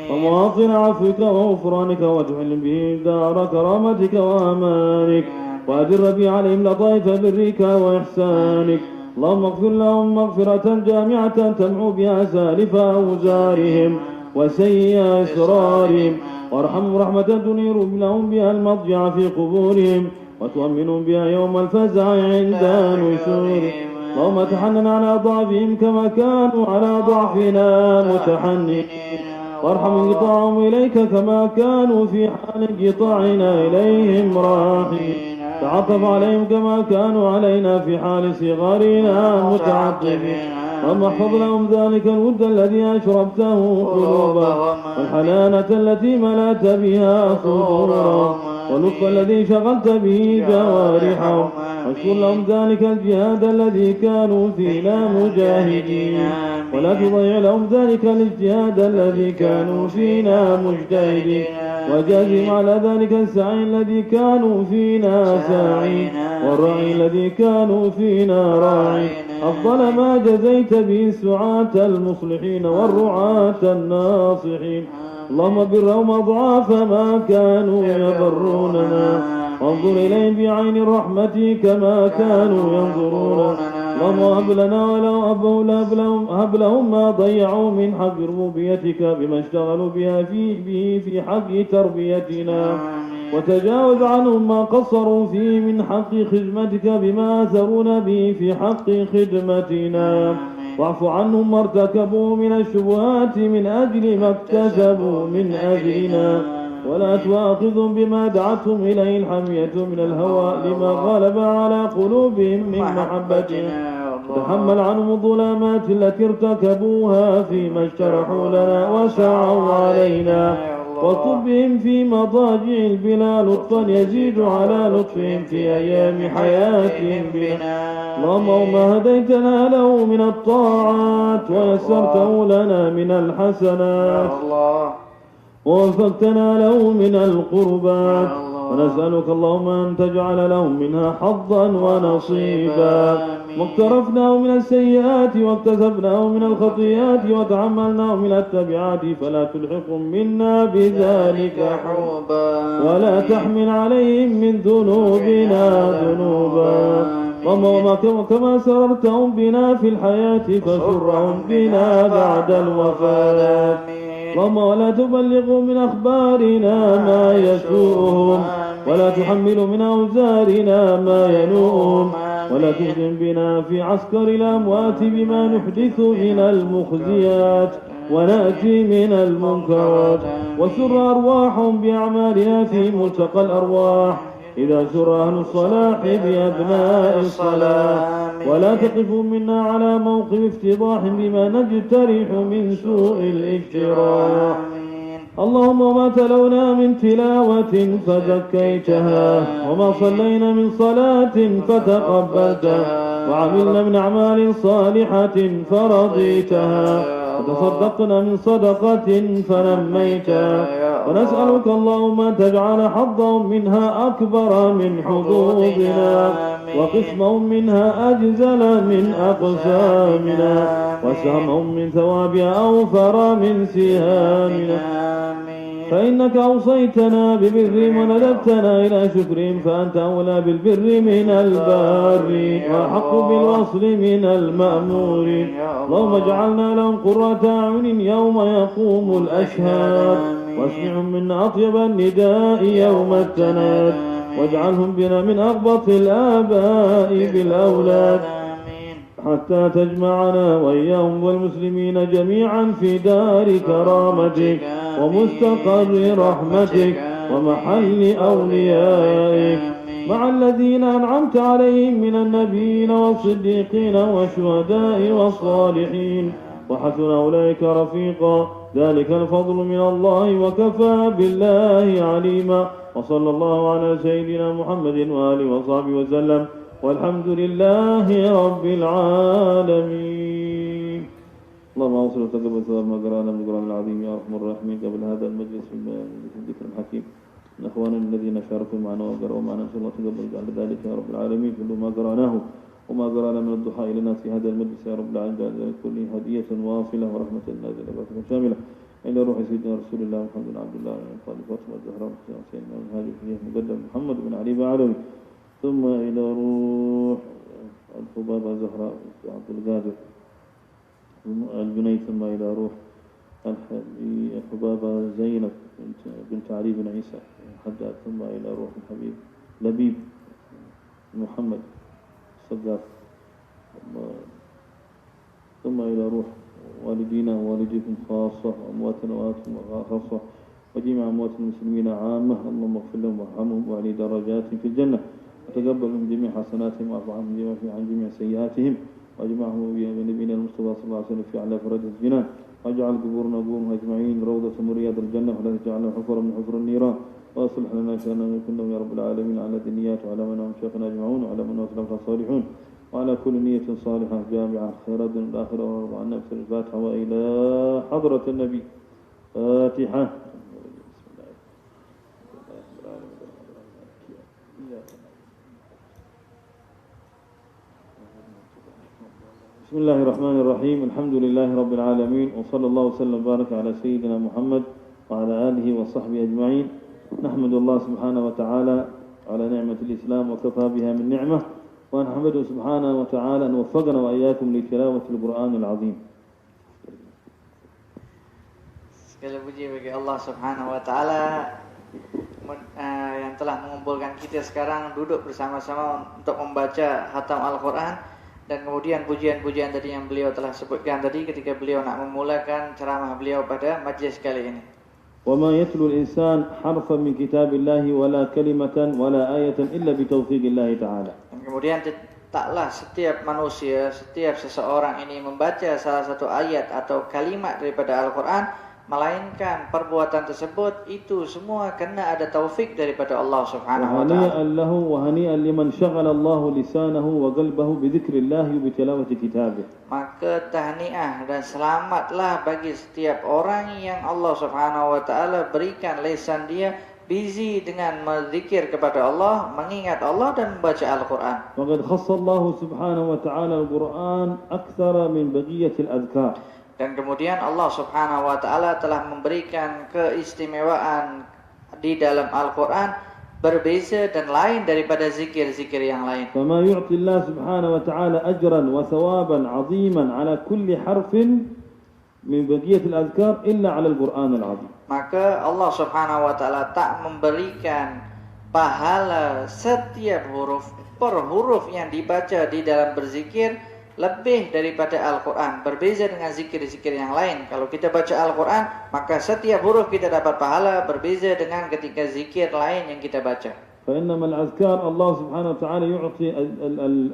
ومواطن عفوك وغفرانك واجعل به دار كرامتك وأمانك وأدر بي عليهم لطائف برك وإحسانك. اللهم اغفر لهم مغفرة جامعة تمحو بها سالف أوزارهم وسيء إسرارهم، وارحمهم رحمة تنير لهم بها المضجع في قبورهم وتؤمنهم بها يوم الفزع عند نشورهم. اللهم تحنن على ضعفهم كما كانوا على ضعفنا متحنين، وارحم انقطاعهم إليك كما كانوا في حال انقطاعنا إليهم راحين. تعطف عليهم كما كانوا علينا في حال صغارنا متعطفين. اللهم احفظ لهم ذلك الود الذي أشربته قلوبهم، والحنانة التي ملأت بها صدورهم، واللطف الذي شغلت به جوارحهم، واشكر لهم ذلك الجهاد الذي كانوا فينا مجاهدين، ولا تضيع لهم ذلك الاجتهاد الذي كانوا فينا مجتهدين، وجازم على ذلك السعي الذي كانوا فينا ساعين، والرعي الذي كانوا فينا راعين، أفضل ما جزيت به السعاة المصلحين والرعاة الناصحين. اللهم برهم أضعاف ما كانوا يبروننا، وانظر إليهم بعين الرحمة كما كانوا ينظرون. اللهم هب لهم ما ضيعوا من حق ربوبيتك بما اشتغلوا به في حق تربيتنا، وتجاوز عنهم ما قصروا فيه من حق خدمتك بما أثرون به في حق خدمتنا، واعف عنهم ما ارتكبوا من الشبهات من أجل ما اكتسبوا من أجلنا، ولا تؤاخذهم بما دعتهم إليه الحمية من الهوى لما غلب على قلوبهم من محبتنا. تحمل عنهم الظلامات التي ارتكبوها فيما اجترحوا لنا وسعوا علينا، وطب بهم في مضاجع البلا لطفا يزيد على لطفهم في أيام حياتهم بنا. اللهم ما هديتنا له من الطاعات ويسرته لنا من الحسنات ووفقتنا له من القربات، ونسألك اللهم أن تجعل لهم منها حظا ونصيبا، واقترفناه من السيئات واكتسبناه من الخطيئات وتحملناه من التبعات، فلا تلحقهم منا بذلك حوبا، ولا تحمل عليهم من ذنوبنا ذنوبا. اللهم كما سررتهم بنا في الحياة فسرهم بنا بعد الوفاة. اللهم ولا تبلغوا من أخبارنا ما يسوءهم، ولا تحمل من أوزارنا ما ينوءهم، ولا تهزم بنا في عسكر الأموات بما نحدث من المخزيات ونأتي من المنكرات، وسر أرواحهم بأعمالنا في ملتقى الأرواح إذا سر أهل الصلاح بأبناء الصلاح، ولا تقفوا منا على موقف افتضاح بما نجترح من سوء الاجتراح. اللهم ما تلونا من تلاوة فزكيتها، وما صلينا من صلاة فتقبلتها، وعملنا من أعمال صالحة فرضيتها، وتصدقنا من صدقة فنميتها، ونسألك اللهم أن تجعل حظهم منها أكبر من حظوظنا، وقسمهم منها أجزل من أقسامنا، وسهمهم من ثوابها أوفر من سهامنا. فإنك أوصيتنا ببرهم وندبتنا إلى شكرهم، فأنت أولى بالبر من البارين وأحق بالوصل من المأمورين. اللهم اجعلنا لهم قرة أعين يوم يقوم الأشهاد، واسمعهم منا أطيب النداء يوم التناد، واجعلهم بنا من أغبط الآباء بالأولاد، حتى تجمعنا وإياهم والمسلمين جميعا في دار كرامتك ومستقر رحمتك ومحل أوليائك، مع الذين أنعمت عليهم من النبيين والصديقين والشهداء والصالحين، وحسن أولئك رفيقا. ذلك الفضل من الله وكفى بالله عليما. وصلى الله على سيدنا محمد وآله وصحبه وسلم، والحمد لله رب العالمين. اللهم أوصل وتقبل ثواب ما قرأنا من القرآن العظيم يا أرحم الراحمين. قبل هذا المجلس في الذكر الحكيم من أخواننا الذين شاركوا معنا وقرأوا معنا، نسأل الله تقبل بعد ذلك يا رب العالمين كل ما قرأناه وما قرأنا من الضحى إلى الناس في هذا المجلس يا رب العالمين، ذلك كله هدية واصلة ورحمة نازلة بركة شاملة إلى روح سيدنا رسول الله محمد بن عبد الله بن طالب فاطمة الزهراء سيدنا الهادي فيه مقدم محمد بن علي بعلوي، ثم إلى روح الخبابة زهراء عبد القادر الجنيد، ثم إلى روح الحبابة زينب بنت علي بن عيسى حداد، ثم إلى روح الحبيب لبيب محمد الصداق، ثم إلى روح والدينا ووالديكم خاصة وأمواتنا وأمواتكم خاصة وجميع أموات المسلمين عامة. اللهم اغفر لهم وارحمهم وعلي درجاتهم في الجنة وتقبل من جميع حسناتهم واعف عنهم عن جميع سيئاتهم واجمعهم بنبينا المصطفى صلى الله عليه وسلم في أعلى فرج الجنان، واجعل قبورنا قبورهم أجمعين روضة من رياض الجنة ولا تجعلنا حفرا من حفر النيران، واصلح لنا شأننا كلهم يا رب العالمين على الدنيات وعلى من هم شيخنا أجمعون وعلى من وصلهم الصالحون وعلى كل نية صالحة جامعة خيرات الدنيا والآخرة، وارض عنا بسر الفاتحة وإلى حضرة النبي. فاتحة. بسم الله الرحمن الرحيم. الحمد لله رب العالمين، وصلى الله وسلم وبارك على سيدنا محمد وعلى آله وصحبه أجمعين. نحمد الله سبحانه وتعالى على نعمة الإسلام وكفى بها من نعمة، ونحمده سبحانه وتعالى أن وفقنا وإياكم لتلاوة القرآن العظيم. Segala puji bagi Allah Subhanahu wa taala yang telah mengumpulkan kita sekarang duduk bersama-sama untuk membaca khatam Al-Qur'an, dan kemudian pujian-pujian tadi yang beliau telah sebutkan tadi ketika beliau nak memulakan ceramah beliau pada majlis kali ini. وما يتلو الإنسان حرفا من كتاب الله ولا كلمة ولا آية إلا بتوفيق الله تعالى. Dan kemudian taklah setiap manusia, setiap seseorang ini membaca salah satu ayat atau kalimat daripada Al-Quran, melainkan perbuatan tersebut itu semua kena ada taufik daripada Allah Subhanahu wa taala. وهنيئا له وهنيئا لمن شغل الله لسانه وقلبه بذكر الله وبتلاوة كتابه. Maka tahniah dan selamatlah bagi setiap orang yang Allah Subhanahu wa taala berikan lisan dia busy dengan berzikir kepada Allah, mengingat Allah dan membaca Al-Quran. وقد خص الله سبحانه وتعالى القرآن أكثر من بقية الأذكار. Dan kemudian Allah Subhanahu wa taala telah memberikan keistimewaan di dalam Al-Quran berbeza dan lain daripada zikir-zikir yang lain. فما يعطي الله سبحانه وتعالى أجرا وثوابا عظيما على كل حرف من بقية الأذكار إلا على القرآن العظيم. Maka Allah Subhanahu wa taala tak memberikan pahala setiap huruf per huruf yang dibaca di dalam berzikir lebih daripada Al-Quran. Berbeza dengan zikir-zikir yang lain. Kalau kita baca Al-Quran, maka setiap huruf kita dapat pahala. Berbeza dengan ketika zikir lain yang kita baca. فإنما الأذكار الله سبحانه وتعالى يعطي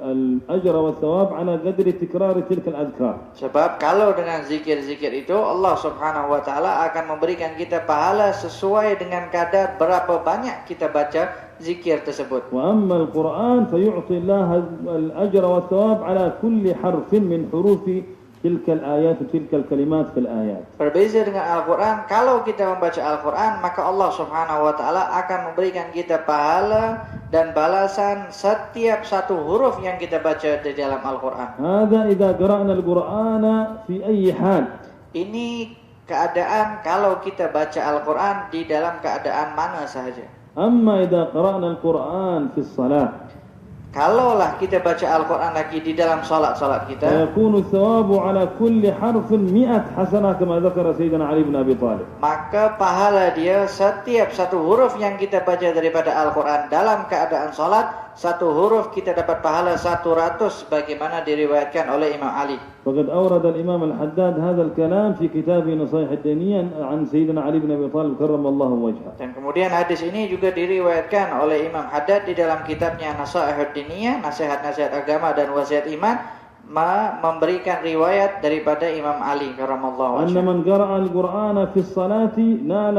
الأجر والثواب على قدر تكرار تلك الأذكار. Sebab kalau dengan zikir-zikir itu Allah Subhanahu wa taala akan memberikan kita pahala sesuai dengan kadar berapa banyak kita baca zikir tersebut. وأما القرآن فيعطي الله الأجر والثواب على كل حرف من حروف تلك الآيات وتلك الكلمات في الآيات. Berbeza dengan Al-Quran, kalau kita membaca Al-Quran, maka Allah Subhanahu wa taala akan memberikan kita pahala dan balasan setiap satu huruf yang kita baca di dalam Al-Quran. هذا إذا قرأنا القرآن في أي حال. Ini keadaan kalau kita baca Al-Quran di dalam keadaan mana sahaja. أما إذا قرأنا القرآن في الصلاة. Kalaulah kita baca Al-Quran lagi di dalam salat-salat kita, فيكون الثواب على كل حرف 100 حسنة كما ذكر سيدنا علي بن أبي طالب. maka pahala dia setiap satu huruf yang kita baca daripada Al-Quran dalam keadaan salat, satu huruf kita dapat pahala 100 bagaimana diriwayatkan oleh Imam Ali. فقد أورد الإمام الحداد هذا الكلام في كتابه نصائح الدينية عن سيدنا علي بن أبي طالب كرم الله وجهه. Dan kemudian hadis ini juga diriwayatkan oleh Imam Haddad di dalam kitabnya Nasihat Diniyah, nasihat-nasihat agama dan wasiat iman, memberikan riwayat daripada Imam Ali karamallahu wajhahu. أن من قرأ القرآن في الصلاة نال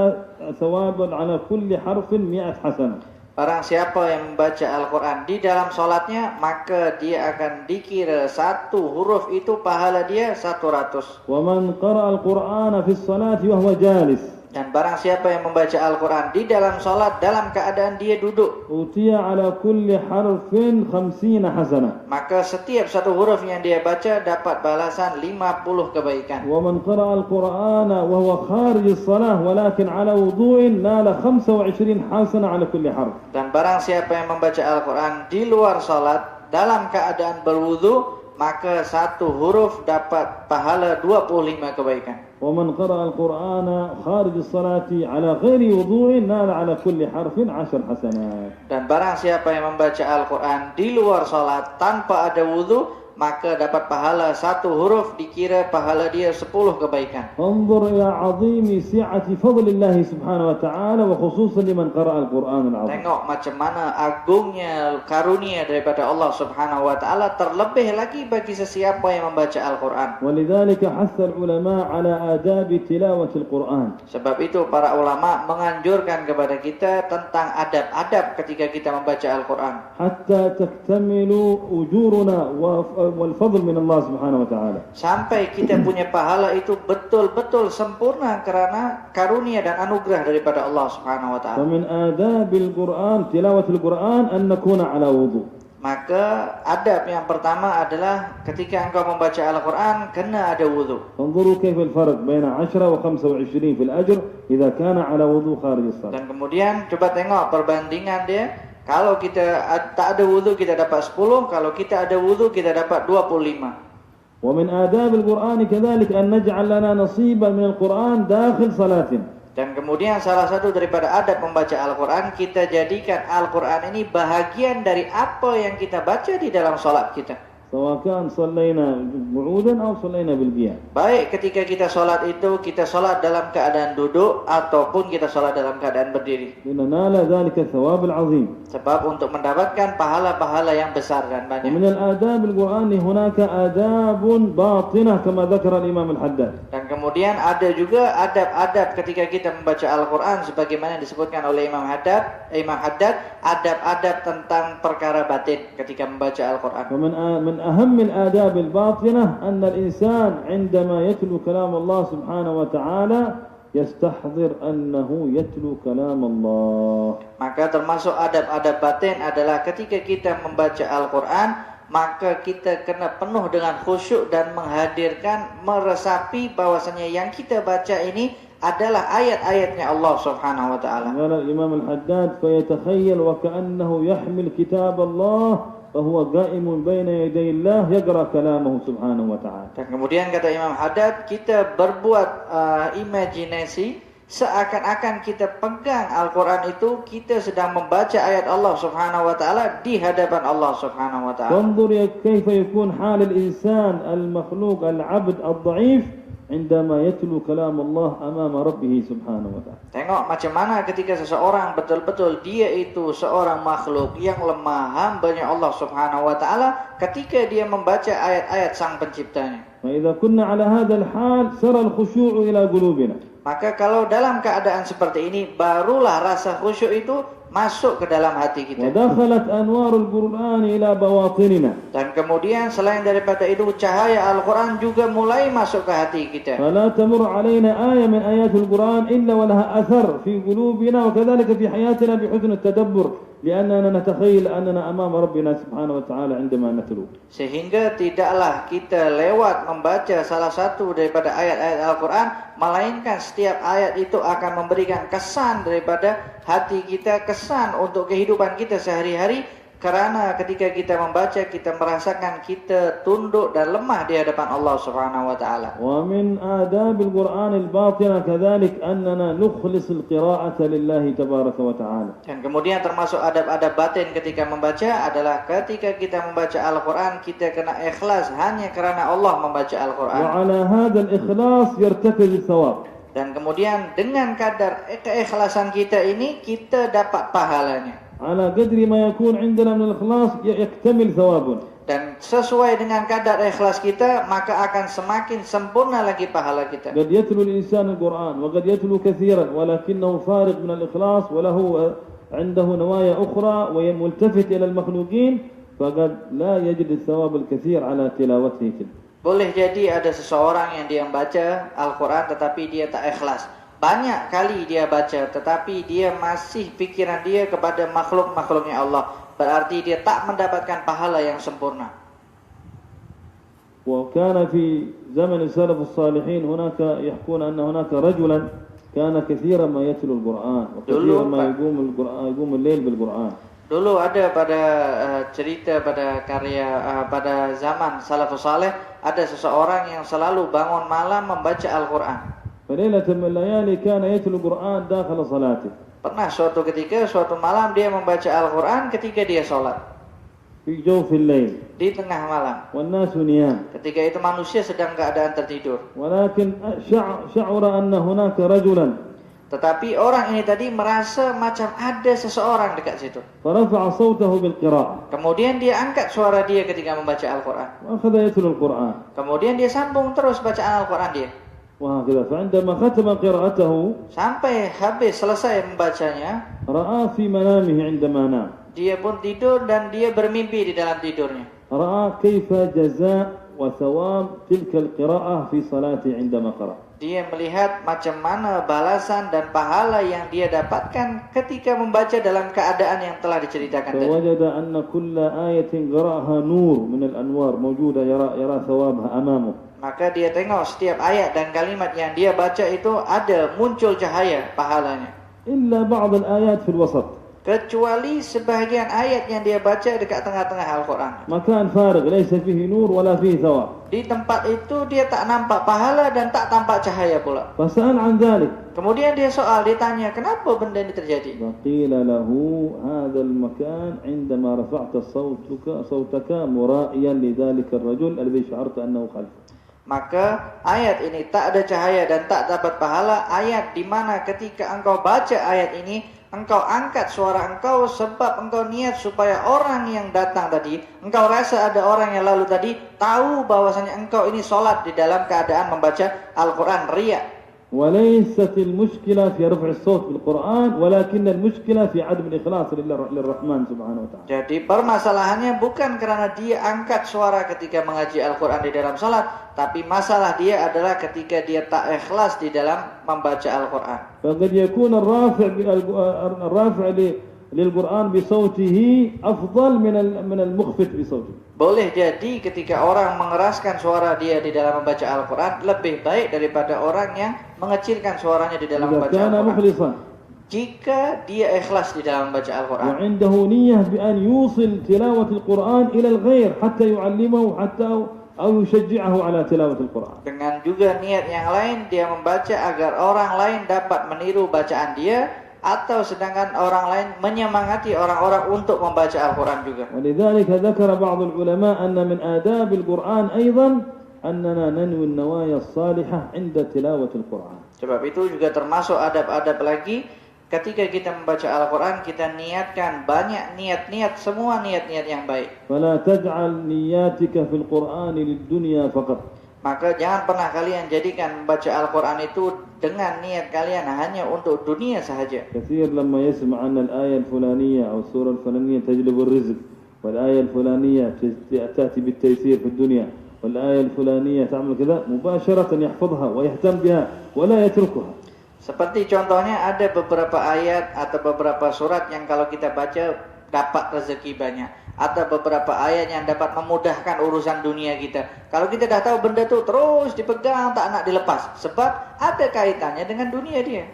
ثوابا على كل حرف 100 حسنة. Barang siapa yang membaca Al-Quran di dalam solatnya, maka dia akan dikira satu huruf itu pahala dia 100. ومن قرأ القرآن في الصلاة وهو جالس. Dan barang siapa yang membaca Al-Quran di dalam salat dalam keadaan dia duduk, أوتي على كل حرف 50 حسنة. maka setiap satu huruf yang dia baca dapat balasan 50 kebaikan. ومن قرأ القرآن وهو خارج الصلاة ولكن على وضوء نال 25 حسنة على كل حرف. Dan barang siapa yang membaca Al-Quran di luar salat dalam keadaan berwudu, maka satu huruf dapat pahala 25 kebaikan. ومن قرأ القرآن خارج الصلاة على غير وضوء نال على كل حرف 10 حسنات. Dan barang siapa yang membaca Al-Quran di luar salat tanpa ada wudu, maka dapat pahala satu huruf dikira pahala dia 10 kebaikan. انظر إلى عظيم سعة فضل الله سبحانه وتعالى وخصوصا لمن قرأ القرآن العظيم. Tengok macam mana agungnya karunia daripada Allah Subhanahu wa taala, terlebih lagi bagi sesiapa yang membaca Al-Quran. ولذلك حث العلماء على آداب تلاوة القرآن. Sebab itu para ulama menganjurkan kepada kita tentang adab-adab ketika kita membaca Al-Quran. حتى تكتمل أجورنا والفضل من الله سبحانه وتعالى. Sampai kita punya pahala itu betul-betul sempurna karena karunia dan anugerah daripada Allah Subhanahu wa taala. ومن آداب القرآن تلاوة القرآن أن نكون على وضوء. Maka adab yang pertama adalah ketika engkau membaca Al-Quran kena ada wudu. انظروا كيف الفرق بين 10 و25 في الأجر إذا كان على وضوء خارج الصلاة. Dan kemudian coba tengok perbandingan dia. Kalau kita tak ada wudu kita dapat 10, kalau kita ada wudu kita dapat 25. ومن آداب القرآن كذلك أن نجعل لنا نصيبا من القرآن داخل صلاتنا. Dan kemudian salah satu daripada adab membaca Al-Quran, kita jadikan Al-Quran ini bahagian dari apa yang kita baca di dalam salat kita. سواء كان صلينا قعودا أو صلينا بالقيام. Baik ketika kita salat itu, kita salat dalam keadaan duduk ataupun kita salat dalam keadaan berdiri. لننال ذلك الثواب العظيم. Sebab untuk mendapatkan pahala-pahala yang besar dan banyak. ومن الآداب القرآن هناك آداب باطنة كما ذكر الإمام الحداد. Dan kemudian ada juga adab-adab ketika kita membaca Al-Quran sebagaimana disebutkan oleh Imam Haddad, adab-adab tentang perkara batin ketika membaca Al-Quran. ومن أهم الآداب الباطنة أن الإنسان عندما يتلو كلام الله سبحانه وتعالى يستحضر أنه يتلو كلام الله. Maka termasuk adab-adab batin adalah ketika kita membaca Al-Quran, maka kita kena penuh dengan khusyuk dan menghadirkan, meresapi bahwasanya yang kita baca ini adalah ayat-ayatnya Allah Subhanahu wa taala. قال الإمام الحداد فيتخيل وكأنه يحمل كتاب الله فهو قائم بين يدي الله يقرأ كلامه سبحانه وتعالى. Dan kemudian kata Imam Haddad, kita berbuat imajinasi seakan-akan kita pegang Al-Quran itu, kita sedang membaca ayat Allah Subhanahu wa taala di hadapan Allah Subhanahu wa taala. انظر كيف يكون حال الإنسان المخلوق العبد الضعيف عندما يتلو كلام الله أمام ربه سبحانه وتعالى. Tengok macam mana ketika seseorang betul-betul dia itu seorang makhluk yang lemah, hambanya Allah Subhanahu wa taala, ketika dia membaca ayat-ayat Sang Penciptanya. فإذا كنا على هذا الحال سرى الخشوع إلى قلوبنا. Maka kalau dalam keadaan seperti ini, barulah rasa khusyuk itu masuk ke dalam hati kita. ودخلت أنوار القرآن إلى بواطننا. Dan kemudian selain daripada itu, cahaya Al-Quran juga mulai masuk ke hati kita. فلا تمر علينا آية من آيات القرآن إلا ولها أثر في قلوبنا وكذلك في حياتنا بحسن التدبر لأننا نتخيل أننا أمام ربنا سبحانه وتعالى عندما نتلو. Sehingga tidaklah kita lewat membaca salah satu daripada ayat-ayat Al-Quran, melainkan setiap ayat itu akan memberikan kesan daripada hati kita, kesan untuk kehidupan kita sehari-hari. Karena ketika kita membaca, kita merasakan kita tunduk dan lemah di hadapan Allah Subhanahu wa taala. ومن آداب القرآن الباطنة كذلك أننا نخلص القراءة لله تبارك وتعالى. Dan kemudian termasuk adab-adab batin ketika membaca adalah ketika kita membaca Al-Quran, kita kena ikhlas hanya kerana Allah membaca Al-Quran. وعلى هذا الإخلاص يرتكز الثواب. Dan kemudian dengan kadar keikhlasan kita ini, kita dapat pahalanya. على قدر ما يكون عندنا من الإخلاص يكتمل ثوابنا. Dan sesuai dengan kadar ikhlas kita, maka akan semakin sempurna lagi pahala kita. قد يتلو الإنسان القرآن وقد يتلو كثيرا ولكنه فارغ من الإخلاص وله عنده نوايا أخرى وملتفت إلى المخلوقين فقد لا يجد الثواب الكثير على تلاوته. Boleh jadi ada seseorang yang dia membaca Al-Quran tetapi dia tak ikhlas. banyak kali dia baca, tetapi dia masih pikiran dia kepada makhluk-makhluknya Allah, berarti dia tak mendapatkan pahala yang sempurna. وكان في زمن السلف الصالحين هناك يحكون أن هناك رجلا كان كثيرا ما يتلو القرآن وكثيرا ما يقوم الليل بالقرآن. Dulu ada pada cerita pada pada zaman salafus saleh, ada seseorang yang selalu bangun malam membaca Al-Quran. فليلة من الليالي كان يتلو القرآن داخل صلاته. Pernah suatu ketika, suatu malam dia membaca Al-Quran ketika dia sholat. في جوف الليل. Di tengah malam. والناس نيام. Ketika itu manusia sedang keadaan tertidur. ولكن شعر أن هناك رجلا. Tetapi orang ini tadi merasa macam ada seseorang dekat situ. فرفع صوته بالقراءة. Kemudian dia angkat suara dia ketika membaca Al-Quran. وأخذ يتلو القرآن. Kemudian dia sambung terus bacaan Al-Quran dia. وهكذا فعندما ختم قراءته sampai habis selesai membacanya, رأى في منامه عندما نام. Dia pun tidur dan dia bermimpi di dalam tidurnya. رأى كيف جزاء وثواب تلك القراءة في صلاته عندما قرأ. Dia melihat macam mana balasan dan pahala yang dia dapatkan ketika membaca dalam keadaan yang telah diceritakan tadi. فوجد أن كل آية قرأها نور من الأنوار موجودة يرى ثوابها أمامه. Maka dia tengok setiap ayat dan kalimat yang dia baca itu ada muncul cahaya pahalanya. إلا بعض الآيات في الوسط. Kecuali sebahagian ayat yang dia baca dekat tengah-tengah Al-Quran. مكان فارغ ليس فيه نور ولا فيه ثواب. Di tempat itu dia tak nampak pahala dan tak tampak cahaya pula. فسأل عن ذلك. Kemudian dia ditanya kenapa benda ini terjadi? وقيل له هذا المكان عندما رفعت صوتك مرائيا لذلك الرجل الذي شعرت أنه خلفه. Maka ayat ini tak ada cahaya dan tak dapat pahala. Ayat di mana ketika engkau baca ayat ini, engkau angkat suara engkau sebab engkau niat supaya orang yang datang tadi, engkau rasa ada orang yang lalu tadi tahu bahwasanya engkau ini sholat di dalam keadaan membaca Al-Quran riya. وليست المشكلة في رفع الصوت بالقرآن ولكن المشكلة في عدم الإخلاص للرحمن سبحانه وتعالى. Jadi permasalahannya bukan karena dia angkat suara ketika mengaji Al-Quran di dalam salat, tapi masalah dia adalah ketika dia tak ikhlas di dalam membaca Al-Quran. فقد يكون الرافع للقرآن بصوته أفضل من المخفت بصوته. Boleh jadi ketika orang mengeraskan suara dia di dalam membaca Al-Quran lebih baik daripada orang yang mengecilkan suaranya di dalam membaca Al-Quran. Jika dia ikhlas di dalam membaca Al-Quran. وعنده نية بأن يوصل تلاوة القرآن إلى الغير حتى يعلمه حتى أو يشجعه على تلاوة القرآن. Dengan juga niat yang lain dia membaca agar orang lain dapat meniru bacaan dia, atau sedangkan orang lain menyemangati orang-orang untuk membaca Al-Quran juga. ولذلك ذكر بعض العلماء أن من آداب القرآن أيضا أننا ننوي النوايا الصالحة عند تلاوة القرآن. Sebab itu juga termasuk adab-adab lagi ketika kita membaca Al-Quran, kita niatkan banyak niat-niat, semua niat-niat yang baik. فلا تجعل نياتك في القرآن للدنيا فقط. Maka jangan pernah kalian jadikan membaca Al-Quran itu dengan niat kalian hanya untuk dunia sahaja. كثير لما يسمع أن الآية الفلانية أو السورة الفلانية تجلب الرزق والآية الفلانية تأتي بالتيسير في الدنيا والآية الفلانية تعمل كذا مباشرة يحفظها ويهتم بها ولا يتركها. Seperti contohnya ada beberapa ayat atau beberapa surat yang kalau kita baca dapat rezeki banyak, atau beberapa ayat yang dapat memudahkan urusan dunia kita. Kalau kita dah tahu benda tu terus dipegang, tak nak dilepas, sebab ada kaitannya dengan dunia dia.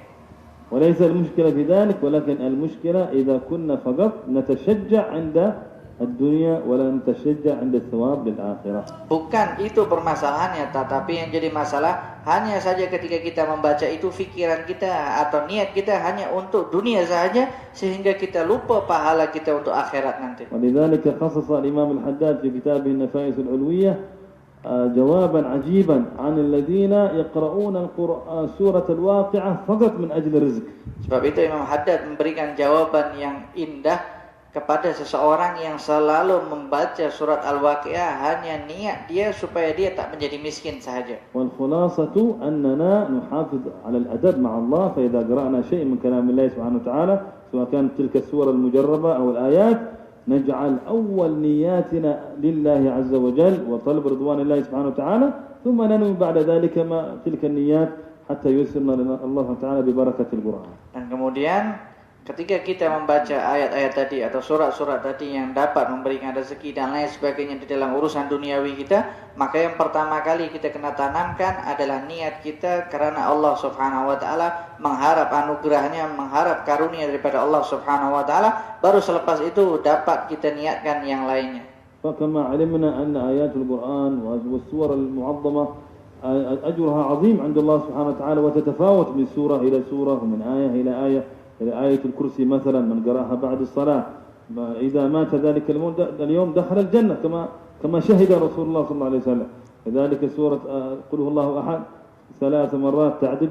وليس المشكلة في ذلك ولكن المشكلة إذا كنا فقط نتشجع عند الدنيا ولا نتشجع عند الثواب للآخرة. Bukan itu permasalahannya, tetapi yang jadi masalah hanya saja ketika kita membaca itu fikiran kita atau niat kita hanya untuk dunia saja, sehingga kita lupa pahala kita untuk akhirat nanti. ولذلك خصص الإمام الحداد في كتابه النفائس العلوية جوابا عجيبا عن الذين يقرؤون سورة الواقعة فقط من أجل الرزق. Sebab itu Imam Haddad memberikan jawaban yang indah kepada seseorang yang selalu membaca surat Al-Waqi'ah hanya niat dia supaya dia tak menjadi miskin sahaja. والخلاصة أننا نحافظ على الأدب مع الله، فإذا قرأنا شيء من كلام الله سبحانه وتعالى سواء كانت تلك السورة المجربة أو الآيات نجعل أول نياتنا لله عز وجل وطلب رضوان الله سبحانه وتعالى، ثم ننوي بعد ذلك ما تلك النيات حتى ييسرنا لنا الله تعالى ببركة القرآن. Dan kemudian ketika kita membaca ayat-ayat tadi atau surat-surat tadi yang dapat memberikan rezeki dan lain sebagainya di dalam urusan duniawi kita, maka yang pertama kali kita kena tanamkan adalah niat kita karena Allah Subhanahu wa taala, mengharap anugerahnya, mengharap karunia daripada Allah Subhanahu wa taala, baru selepas itu dapat kita niatkan yang lainnya. فكما علمنا أن آيات القرآن والسور المعظمة أجرها عظيم عند الله سبحانه وتعالى، وتتفاوت من سورة إلى سورة ومن آية إلى آية. إلى آية الكرسي مثلا من قرأها بعد الصلاة إذا مات ذلك اليوم دخل الجنة كما شهد رسول الله صلى الله عليه وسلم. كذلك سورة قل هو الله أحد 3 مرات تعدل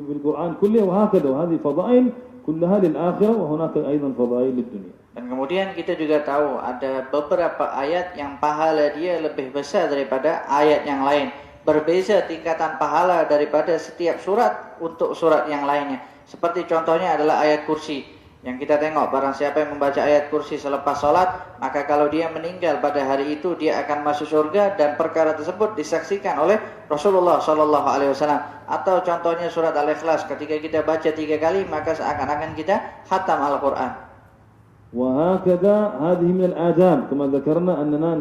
بالقرآن كله، وهكذا. وهذه فضائل كلها للآخرة، وهناك أيضا فضائل للدنيا. Dan kemudian kita juga tahu ada beberapa ayat yang pahala dia lebih besar daripada ayat yang lain. Berbeza tingkatan pahala daripada setiap surat untuk surat yang lainnya. Seperti contohnya adalah ayat kursi yang kita tengok, barang siapa yang membaca ayat kursi selepas sholat, maka kalau dia meninggal pada hari itu dia akan masuk surga, dan perkara tersebut disaksikan oleh Rasulullah Shallallahu Alaihi Wasallam. Atau contohnya surat Al-Ikhlas, ketika kita baca 3 kali maka seakan-akan kita khatam Al-Quran. وهكذا هذه من الآداب كما ذكرنا أننا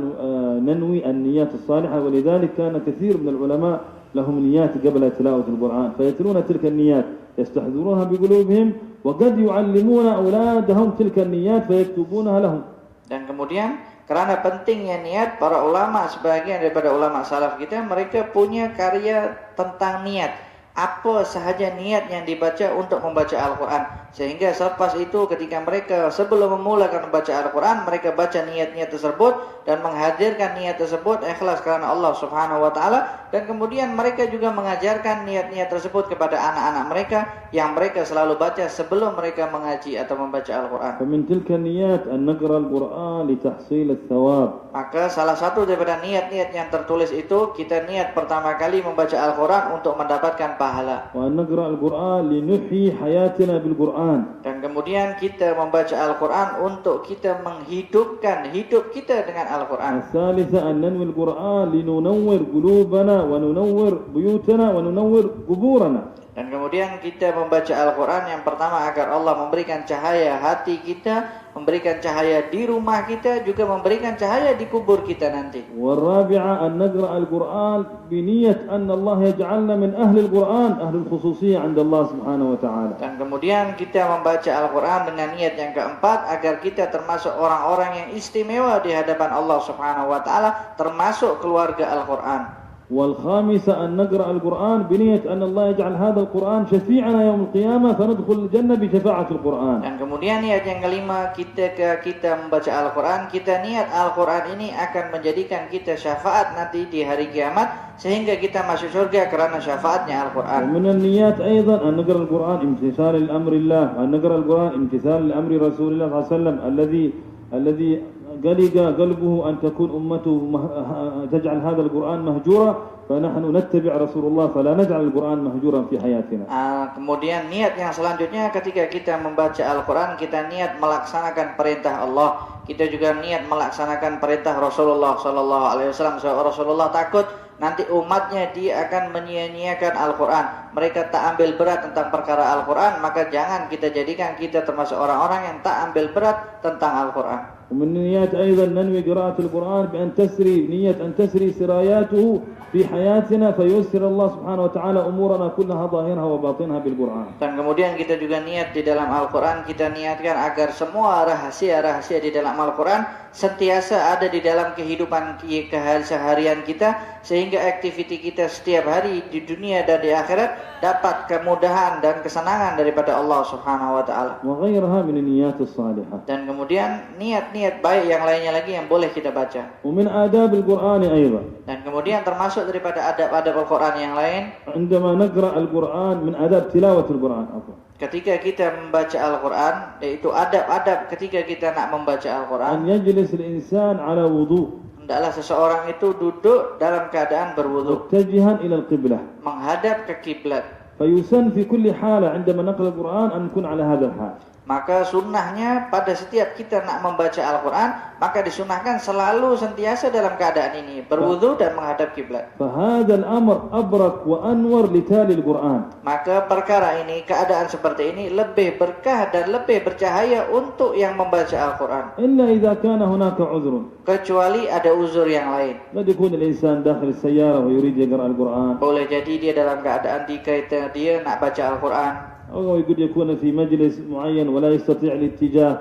ننوي النيات الصالحة، ولذلك كان كثير من العلماء لهم نيات قبل تلاوة القرآن فيتلون تلك النيات يستحضرونها بقلوبهم، وقد يعلمون أولادهم تلك النيات فيكتبونها لهم. Dan kemudian karena pentingnya niat, para ulama, sebagian daripada ulama salaf kita, mereka punya karya tentang niat. Apa sahaja niat yang dibaca untuk membaca Al-Quran, sehingga selepas itu ketika mereka sebelum memulakan membaca Al-Quran, mereka baca niat-niat tersebut dan menghadirkan niat tersebut ikhlas karena Allah Subhanahu wa taala, dan kemudian mereka juga mengajarkan niat-niat tersebut kepada anak-anak mereka yang mereka selalu baca sebelum mereka mengaji atau membaca Al-Quran. فمن تلك النيات أن نقرأ القرآن لتحصيل الثواب. Maka salah satu daripada niat-niat yang tertulis itu, kita niat pertama kali membaca Al-Quran untuk mendapatkan pahala. وأن نقرأ القرآن لنحيي حياتنا بالقرآن. Dan kemudian kita membaca Al-Quran untuk kita menghidupkan hidup kita dengan Al-Quran. الثالثة أن ننوي القرآن لننور قلوبنا وننور بيوتنا وننور قبورنا. Dan kemudian kita membaca Al-Quran yang pertama agar Allah memberikan cahaya hati kita, memberikan cahaya di rumah kita, juga memberikan cahaya di kubur kita nanti. والرابعة أن نقرأ القرآن بنية أن الله يجعلنا من أهل القرآن أهل الخصوصية عند الله سبحانه وتعالى. Dan kemudian kita membaca Al-Quran dengan niat yang keempat agar kita termasuk orang-orang yang istimewa di hadapan Allah Subhanahu wa taala, termasuk keluarga Al-Quran. والخامسة أن نقرأ القرآن بنية أن الله يجعل هذا القرآن شفيعنا يوم القيامة فندخل الجنة بشفاعة القرآن. Dan kemudian niat yang kelima, kita membaca Al-Quran, kita niat Al-Quran ini akan menjadikan kita syafaat nanti di hari kiamat, sehingga kita masuk surga karena syafaatnya Al-Quran. ومن النيات أيضا أن نقرأ القرآن امتثال لأمر الله، وأن نقرأ القرآن امتثال لأمر رسول الله صلى الله عليه وسلم الذي قلق قلبه أن تكون أمته تجعل هذا القرآن مهجورا، فنحن نتبع رسول الله فلا نجعل القرآن مهجورا في حياتنا. Kemudian niat yang selanjutnya, ketika kita membaca Al-Quran, kita niat melaksanakan perintah Allah. Kita juga niat melaksanakan perintah Rasulullah Sallallahu Alaihi Wasallam. Rasulullah takut nanti umatnya dia akan menyia-nyiakan Al-Quran. Mereka tak ambil berat tentang perkara Al-Quran, maka jangan kita jadikan kita termasuk orang-orang yang tak ambil berat tentang Al-Quran. ومن النيات أيضا ننوي قراءة القرآن بأن تسري نية أن تسري سراياته في حياتنا فييسر الله سبحانه وتعالى أمورنا كلها ظاهرها وباطنها بالقرآن. Dan kemudian kita juga niat di dalam Al-Quran, kita niatkan agar semua rahasia-rahasia di dalam Al-Quran sentiasa ada di dalam kehidupan keseharian kita, sehingga aktiviti kita setiap hari di dunia dan di akhirat dapat kemudahan dan kesenangan daripada Allah Subhanahu wa taala. وغيرها من النيات الصالحة. Dan kemudian niat-niat baik yang lainnya lagi yang boleh kita baca. ومن آداب القرآن أيضا. Dan kemudian termasuk daripada adab-adab Al-Quran yang lain, عندما نقرأ القرآن من آداب تلاوة القرآن ketika kita membaca Al-Quran, yaitu adab-adab ketika kita nak membaca Al-Quran, أن يجلس الإنسان على وضوء. hendaklah seseorang itu duduk dalam keadaan berwudu, متجها إلى القبلة. menghadap ke kiblat. فيسن في كل حالة عندما نقرأ القرآن أن نكون على هذا الحال. Maka sunnahnya pada setiap kita nak membaca Al-Quran, maka disunnahkan selalu sentiasa dalam keadaan ini, berwudu dan menghadap kiblat. فهذا الأمر أبرك وأنور لتالي القرآن. Maka perkara ini, keadaan seperti ini lebih berkah dan lebih bercahaya untuk yang membaca Al-Quran. إلا إذا كان هناك عذر. Kecuali ada uzur yang lain. قد يكون الإنسان داخل السيارة ويريد يقرأ القرآن. Boleh jadi dia dalam keadaan di kereta dia nak baca Al-Quran. أو يقول يكون في مجلس معين ولا يستطيع الاتجاه.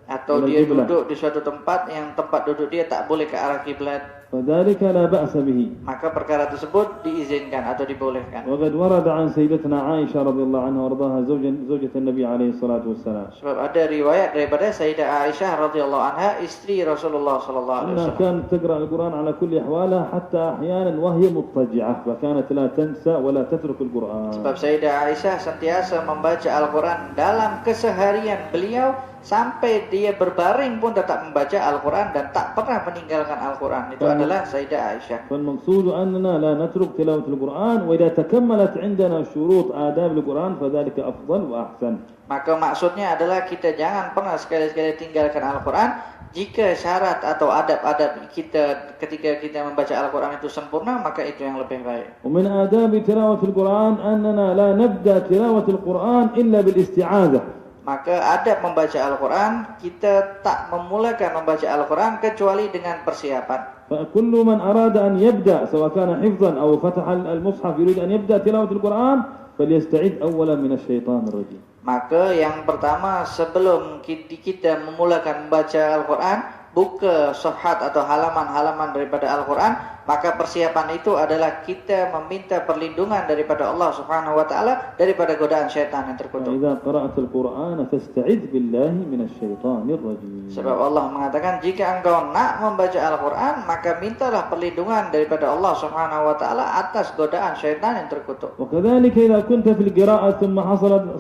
Atau dia duduk di suatu tempat yang tempat duduk dia tak boleh ke arah kiblat. فذلك لا بأس به. Maka perkara tersebut diizinkan atau dibolehkan. وقد ورد عن سيدتنا عائشة رضي الله عنها وارضاها زوجة النبي عليه الصلاة والسلام. Sebab ada riwayat daripada Sayyidah Aisyah radhiyallahu anha, istri Rasulullah sallallahu alaihi أنها wasallam. كانت تقرأ القرآن على كل أحوالها حتى أحيانا وهي مضطجعة فكانت لا تنسى ولا تترك القرآن. Sebab Sayyidah Aisyah sentiasa membaca Al-Quran dalam keseharian beliau, sampai dia berbaring pun tetap membaca Al-Quran dan tak pernah meninggalkan Al-Quran. Itu adalah Sayyidah Aisyah. فالمقصود أننا لا نترك تلاوة القرآن وإذا تكملت عندنا شروط آداب القرآن فذلك أفضل وأحسن. Maka maksudnya adalah kita jangan pernah sekali-sekali tinggalkan Al-Quran jika syarat atau adab-adab kita ketika kita membaca Al-Quran itu sempurna, maka itu yang lebih baik. ومن آداب تلاوة القرآن أننا لا نبدأ تلاوة القرآن إلا بالاستعاذة. Maka adab membaca Al-Quran, kita tak memulakan membaca Al-Quran kecuali dengan persiapan. فكل من أراد أن يبدأ سواء كان حفظا أو فتح المصحف يريد أن يبدأ تلاوة القرآن فليستعيذ أولا من الشيطان الرجيم. Maka yang pertama, sebelum kita memulakan membaca Al-Quran, buka safhat atau halaman-halaman daripada Al-Quran, maka persiapan itu adalah kita meminta perlindungan daripada Allah Subhanahu wa taala daripada godaan syaitan yang terkutuk. وإذا قرأت القرآن فاستعذ بالله من الشيطان الرجيم. Sebab Allah mengatakan jika engkau nak membaca Al-Quran, maka mintalah perlindungan daripada Allah Subhanahu wa taala atas godaan syaitan yang terkutuk. وكذلك إذا كنت في القراءة ثم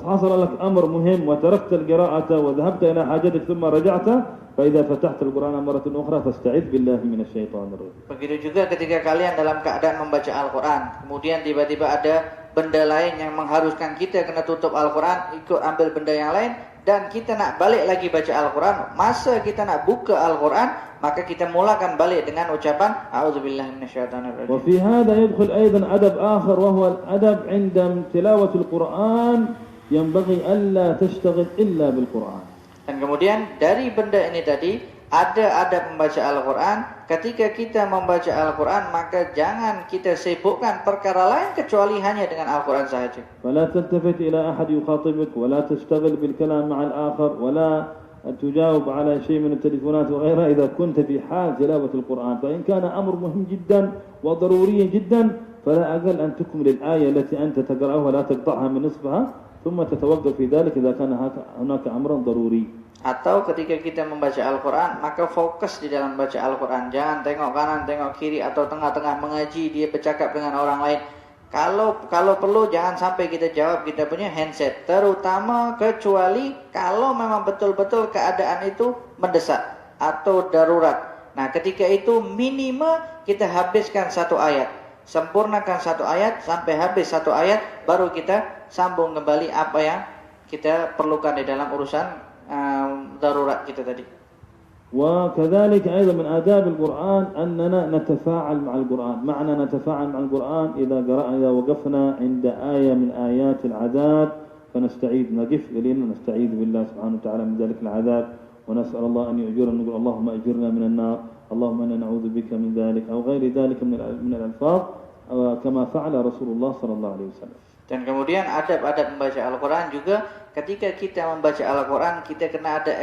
حصل لك أمر مهم وتركت القراءة وذهبت إلى حاجتك ثم رجعت فإذا فتحت القرآن مرة أخرى فاستعذ بالله من الشيطان الرجيم. Begitu juga ketika kalian dalam keadaan membaca Al-Quran, kemudian tiba-tiba ada benda lain yang mengharuskan kita kena tutup Al-Quran, ikut ambil benda yang lain, dan kita nak balik lagi baca Al-Quran. Masa kita nak buka Al-Quran, maka kita mulakan balik dengan ucapan A'udzubillahi minasyaitonirrajim. وفي هذا يدخل أيضا أدب آخر وهو الأدب عند تلاوة القرآن ينبغي ألا تشتغل إلا بالقرآن. Dan kemudian dari benda ini tadi ada adab membaca Al-Quran. Ketika kita membaca Al-Quran, maka jangan kita sibukkan perkara lain kecuali hanya dengan Al-Quran sahaja. فلا تلتفت إلى أحد يخاطبك ولا تشتغل بالكلام مع الآخر ولا تجاوب على شيء من التليفونات وغيرها إذا كنت في حال تلاوة القرآن. فإن كان أمر مهم جدا وضروري جدا فلا أقل أن تكمل الآية التي أنت تقرأها ولا تقطعها من نصفها ثم تتوقف في ذلك إذا كان هناك أمر ضروري. Atau ketika kita membaca Al-Quran, maka fokus di dalam baca Al-Quran. Jangan tengok kanan, tengok kiri, atau tengah-tengah mengaji, dia bercakap dengan orang lain. Kalau perlu jangan sampai kita jawab kita punya handset. Terutama kecuali kalau memang betul-betul keadaan itu mendesak atau darurat. Nah, ketika itu minimal kita habiskan satu ayat. Sempurnakan satu ayat sampai habis satu ayat, baru kita sambung kembali apa yang kita perlukan di dalam urusan darurat kita tadi. وكذلك أيضا من آداب القرآن أننا نتفاعل مع القرآن. معنى نتفاعل مع القرآن إذا وقفنا عند آية من آيات العذاب فنستعيذ، نقف لين نستعيذ بالله سبحانه وتعالى من ذلك العذاب ونسأل الله أن يؤجرنا، نقول اللهم أجرنا من النار، اللهم إنا نعوذ بك من ذلك أو غير ذلك من الألفاظ كما فعل رسول الله صلى الله عليه وسلم. Dan kemudian adab-adab membaca Al-Quran juga, ketika kita membaca Al-Quran, kita kena ada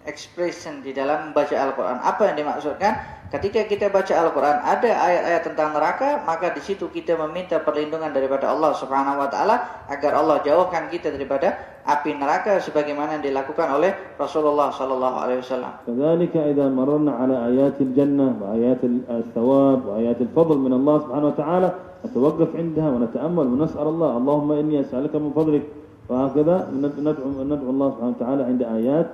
expression di dalam membaca Al-Quran. Apa yang dimaksudkan? Ketika kita baca Al-Quran, ada ayat-ayat tentang neraka, maka di situ kita meminta perlindungan daripada Allah Subhanahu wa taala agar Allah jauhkan kita daripada api neraka sebagaimana yang dilakukan oleh Rasulullah sallallahu alaihi wasallam. كذلك إذا مررنا على آيات الجنة وآيات الثواب وآيات الفضل من الله سبحانه وتعالى نتوقف عندها ونتأمل ونسأل الله اللهم إني أسألك من فضلك، وهكذا ندعو الله سبحانه وتعالى عند آيات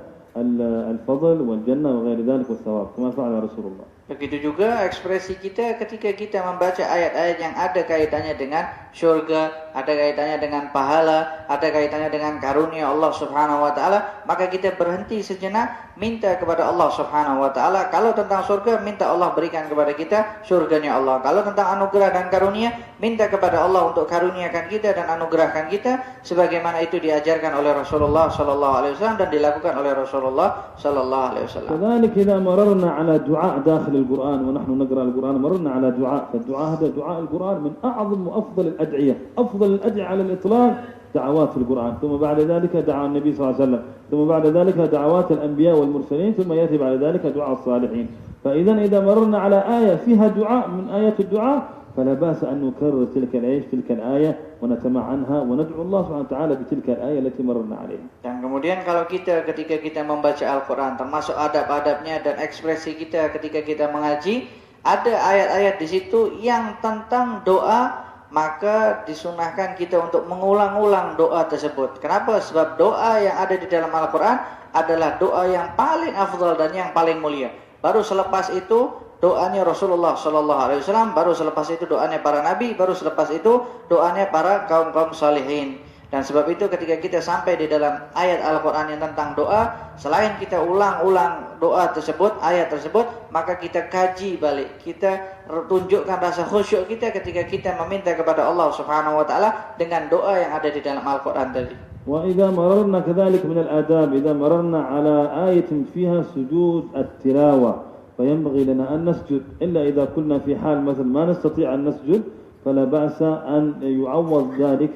الفضل والجنة وغير ذلك والثواب كما فعل رسول الله. Begitu juga ekspresi kita ketika kita membaca ayat-ayat yang ada kaitannya dengan surga, ada kaitannya dengan pahala, ada kaitannya dengan karunia Allah Subhanahu wa taala, maka kita berhenti sejenak, minta kepada Allah Subhanahu wa taala. Kalau tentang surga, minta Allah berikan kepada kita surganya Allah. Kalau tentang anugerah dan karunia, minta kepada Allah untuk karuniakan kita dan anugerahkan kita sebagaimana itu diajarkan oleh Rasulullah sallallahu alaihi wasallam dan dilakukan oleh Rasulullah sallallahu alaihi wasallam. كذلك إذا مررنا على دعاء داخل القرآن ونحن نقرأ القرآن مررنا على دعاء، فالدعاء هذا دعاء القرآن من أعظم وأفضل الأدعية، أفضل الأدعية على الإطلاق دعوات في القرآن، ثم بعد ذلك دعاء النبي صلى الله عليه وسلم، ثم بعد ذلك دعوات الأنبياء والمرسلين، ثم يأتي بعد ذلك دعاء الصالحين. فإذا إذا مررنا على آية فيها دعاء من آيات الدعاء فلا بأس أن نكرر تلك الآية ونتمع عنها وندعو الله سبحانه وتعالى بتلك الآية التي مررنا عليها. Dan kemudian kalau ketika kita membaca Al-Quran, termasuk adab-adabnya dan ekspresi kita ketika kita mengaji, ada ayat-ayat di situ yang tentang doa, maka disunahkan kita untuk mengulang-ulang doa tersebut. Kenapa? Sebab doa yang ada di dalam Al-Quran adalah doa yang paling afdal dan yang paling mulia. Baru selepas itu doanya Rasulullah sallallahu alaihi wasallam, baru selepas itu doanya para nabi, baru selepas itu doanya para kaum-kaum salihin. Dan sebab itu ketika kita sampai di dalam ayat Al-Quran yang tentang doa, selain kita ulang-ulang doa tersebut, ayat tersebut, maka kita kaji balik, kita tunjukkan rasa khusyuk kita ketika kita meminta kepada Allah Subhanahu wa taala dengan doa yang ada di dalam Al-Quran tadi. وإذا مررنا كذلك من الآداب إذا مررنا على آية فيها سجود التلاوة فينبغي لنا أن نسجد إلا إذا كنا في حال مثل ما نستطيع أن نسجد فلا بأس أن يعوض ذلك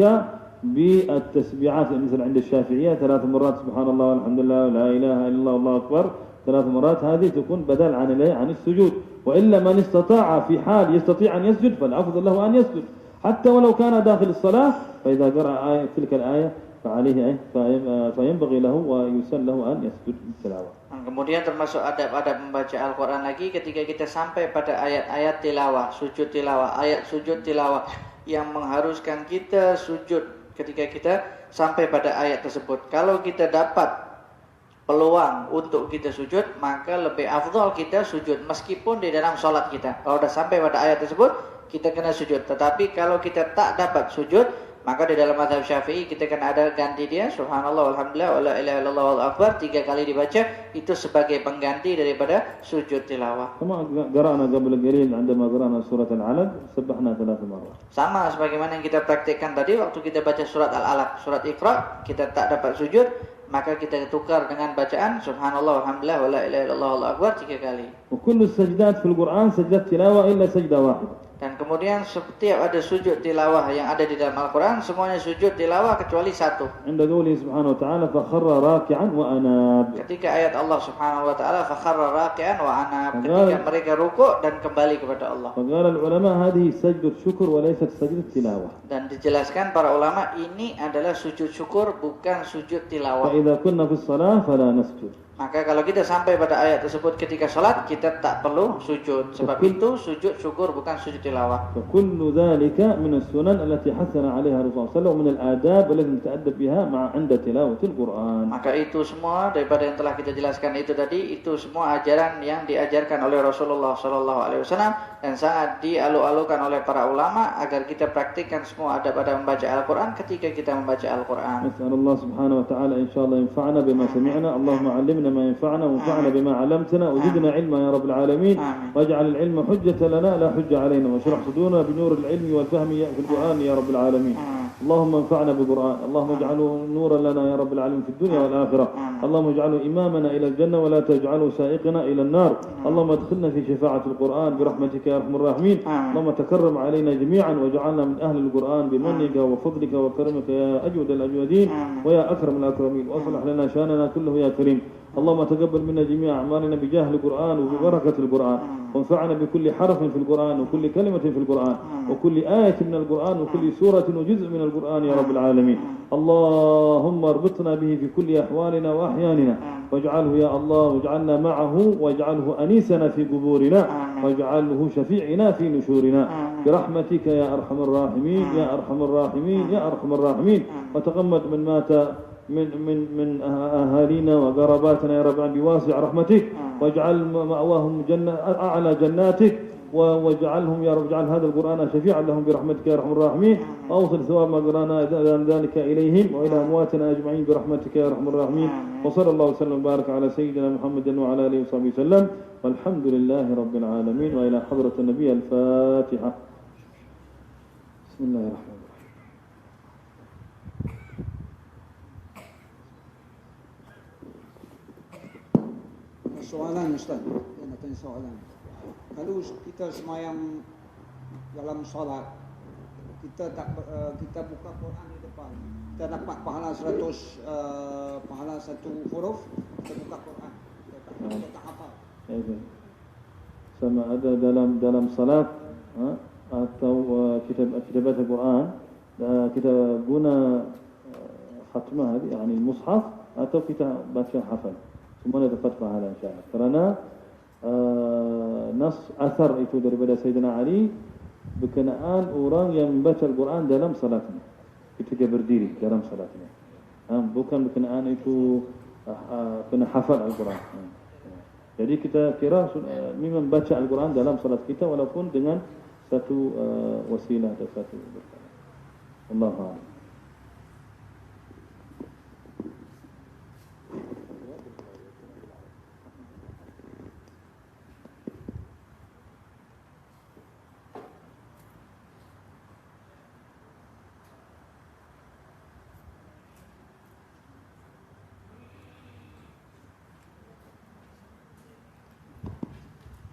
بالتسبيحات مثل عند الشافعية 3 مرات سبحان الله والحمد لله ولا إله إلا الله والله أكبر 3 مرات، هذه تكون بدل عن السجود. وإلا من استطاع في حال يستطيع أن يسجد فالأفضل له أن يسجد حتى ولو كان داخل الصلاة، فإذا قرأ تلك الآية فعليه فينبغي له ويسن له أن يسجد بالتلاوة. Kemudian termasuk adab-adab membaca Al-Quran lagi ketika kita sampai pada ayat-ayat tilawah, sujud tilawah, ayat sujud tilawah yang mengharuskan kita sujud ketika kita sampai pada ayat tersebut. Kalau kita dapat peluang untuk kita sujud, maka lebih afdal kita sujud meskipun di dalam sholat kita. Kalau sudah sampai pada ayat tersebut, kita kena sujud. Tetapi kalau kita tak dapat sujud, maka di dalam mazhab Syafi'i kita kan ada ganti dia, subhanallah walhamdulillah wala ilaha illallah wallahu akbar, 3 kali dibaca, itu sebagai pengganti daripada sujud tilawah. Sama قرأنا قبل قليل عندما قرأنا سورة العلق سبحنا 3 مرات. Sama sebagaimana yang kita praktikkan tadi waktu kita baca surat Al-Alaq, surat Iqra, kita tak dapat sujud, maka kita tukar dengan bacaan subhanallah walhamdulillah wala ilaha illallah wallahu akbar 3 kali. وكل السجدات في القرآن سجدة تلاوة إلا سجدة واحدة. Dan kemudian setiap ada sujud tilawah yang ada di dalam Al-Quran, semuanya sujud tilawah kecuali satu. عند قوله سبحانه وتعالى فخر راكعا وأناب. Ketika ayat Allah Subhanahu wa taala fakharra raki'an wa anab, ketika mereka rukuk dan kembali kepada Allah. فقال العلماء هذه سجدة شكر وليست سجدة تلاوة. Dan dijelaskan para ulama ini adalah sujud syukur bukan sujud tilawah. فإذا كنا في الصلاة فلا نسجد. Maka kalau kita sampai pada ayat tersebut ketika salat, kita tak perlu sujud. Sebab itu sujud syukur bukan sujud tilawah. فكل ذلك من السنن التي حثنا عليها الرسول صلى الله عليه وسلم ومن الآداب التي نتأدب بها مع عند تلاوة القرآن. Maka itu semua daripada yang telah kita jelaskan itu tadi, itu semua ajaran yang diajarkan oleh Rasulullah sallallahu alaihi wasallam dan sangat dialu-alukan oleh para ulama agar kita praktikkan semua adab-adab membaca Al-Qur'an ketika kita membaca Al-Qur'an. نسأل الله سبحانه وتعالى إن شاء الله ينفعنا بما سمعنا، اللهم علمنا ما ينفعنا وانفعنا بما علمتنا وزدنا علما يا رب العالمين، واجعل العلم حجة لنا لا حجة علينا، واشرح صدورنا بنور العلم والفهم في القرآن يا رب العالمين. اللهم انفعنا بالقرآن، اللهم اجعله نورا لنا يا رب العالمين في الدنيا والآخرة، اللهم اجعله إمامنا إلى الجنة ولا تجعله سائقنا إلى النار، اللهم ادخلنا في شفاعة القرآن برحمتك يا أرحم الراحمين، اللهم تكرم علينا جميعا واجعلنا من أهل القرآن بمنك وفضلك وكرمك يا أجود الأجودين ويا أكرم الأكرمين، واصلح لنا شأننا كله يا كريم. اللهم تقبل منا جميع أعمالنا بجاه القرآن وببركة القرآن، وانفعنا بكل حرف في القرآن وكل كلمة في القرآن وكل آية من القرآن وكل سورة وجزء من القرآن يا رب العالمين. اللهم اربطنا به في كل أحوالنا وأحياننا، واجعله يا الله واجعلنا معه، واجعله أنيسنا في قبورنا، واجعله شفيعنا في نشورنا برحمتك يا أرحم الراحمين يا أرحم الراحمين يا أرحم الراحمين. وتغمد من مات من أهالينا وقراباتنا يا رب بواسع رحمتك، واجعل مأواهم جنة أعلى جناتك واجعلهم يا رب اجعل هذا القرآن شفيعا لهم برحمتك يا أرحم الراحمين وأوصل ثواب ما قرانا ذلك إليهم وإلى أمواتنا أجمعين برحمتك يا أرحم الراحمين وصلى الله وسلم وبارك على سيدنا محمد وعلى آله وصحبه وسلم والحمد لله رب العالمين وإلى حضرة النبي الفاتحة. بسم الله الرحمن الرحيم. Soalan Ustaz, saya nak tanya soalan. Kalau kita semayang dalam solat, kita buka Quran di depan, kita dapat pahala 100 pahala satu huruf, kita buka Quran, kita tak hafal. Sama ada dalam salat atau kita baca Quran, kita guna khatmah, yani mushaf atau kita baca hafal. Semua dapat pahala insya-Allah. Kerana nas asar itu daripada Sayyidina Ali berkenaan orang yang membaca Al-Quran dalam salatnya, ketika berdiri dalam salatnya. Bukan berkenaan itu kena hafal Al-Quran. Jadi kita kira memang baca Al-Quran dalam salat kita walaupun dengan satu wasilah atau satu berkala. Allahu a'lam.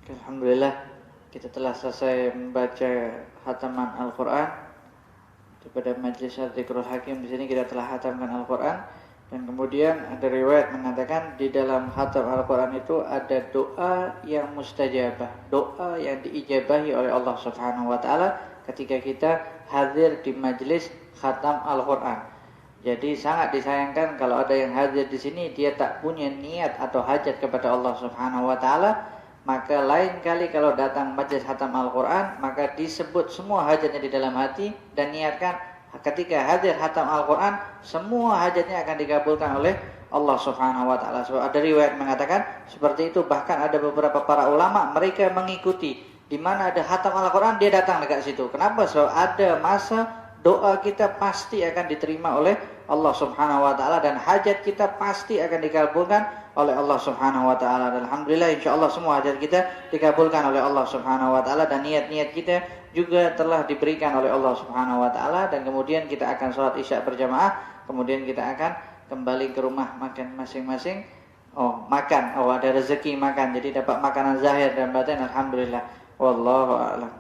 Alhamdulillah, kita telah selesai membaca khataman Al-Quran pada majlis Dzikrul Hakim. Di sini kita telah khatamkan Al-Quran, dan kemudian ada riwayat mengatakan di dalam khatam Al-Quran itu ada doa yang mustajabah, doa yang diijabahi oleh Allah Subhanahu Wa Taala ketika kita hadir di majlis khatam Al-Quran. Jadi sangat disayangkan kalau ada yang hadir di sini dia tak punya niat atau hajat kepada Allah Subhanahu Wa Taala. Maka lain kali kalau datang majlis khatam Al-Quran, maka disebut semua hajatnya di dalam hati dan niatkan ketika hadir khatam Al-Quran semua hajatnya akan dikabulkan oleh Allah Subhanahu Wa Taala. Sebab ada riwayat mengatakan seperti itu. Bahkan ada beberapa para ulama mereka mengikuti di mana ada khatam Al-Quran dia datang dekat situ. Kenapa? Sebab ada masa doa kita pasti akan diterima oleh Allah Subhanahu Wa Taala dan hajat kita pasti akan dikabulkan oleh Allah Subhanahu Wa Taala. Dan alhamdulillah insyaallah semua hajat kita dikabulkan oleh Allah Subhanahu Wa Taala dan niat-niat kita juga telah diberikan oleh Allah Subhanahu Wa Taala. Dan kemudian kita akan sholat isya berjamaah, kemudian kita akan kembali ke rumah makan masing-masing. Makan, ada rezeki makan, jadi dapat makanan zahir dan batin. Alhamdulillah, wallahu a'lam.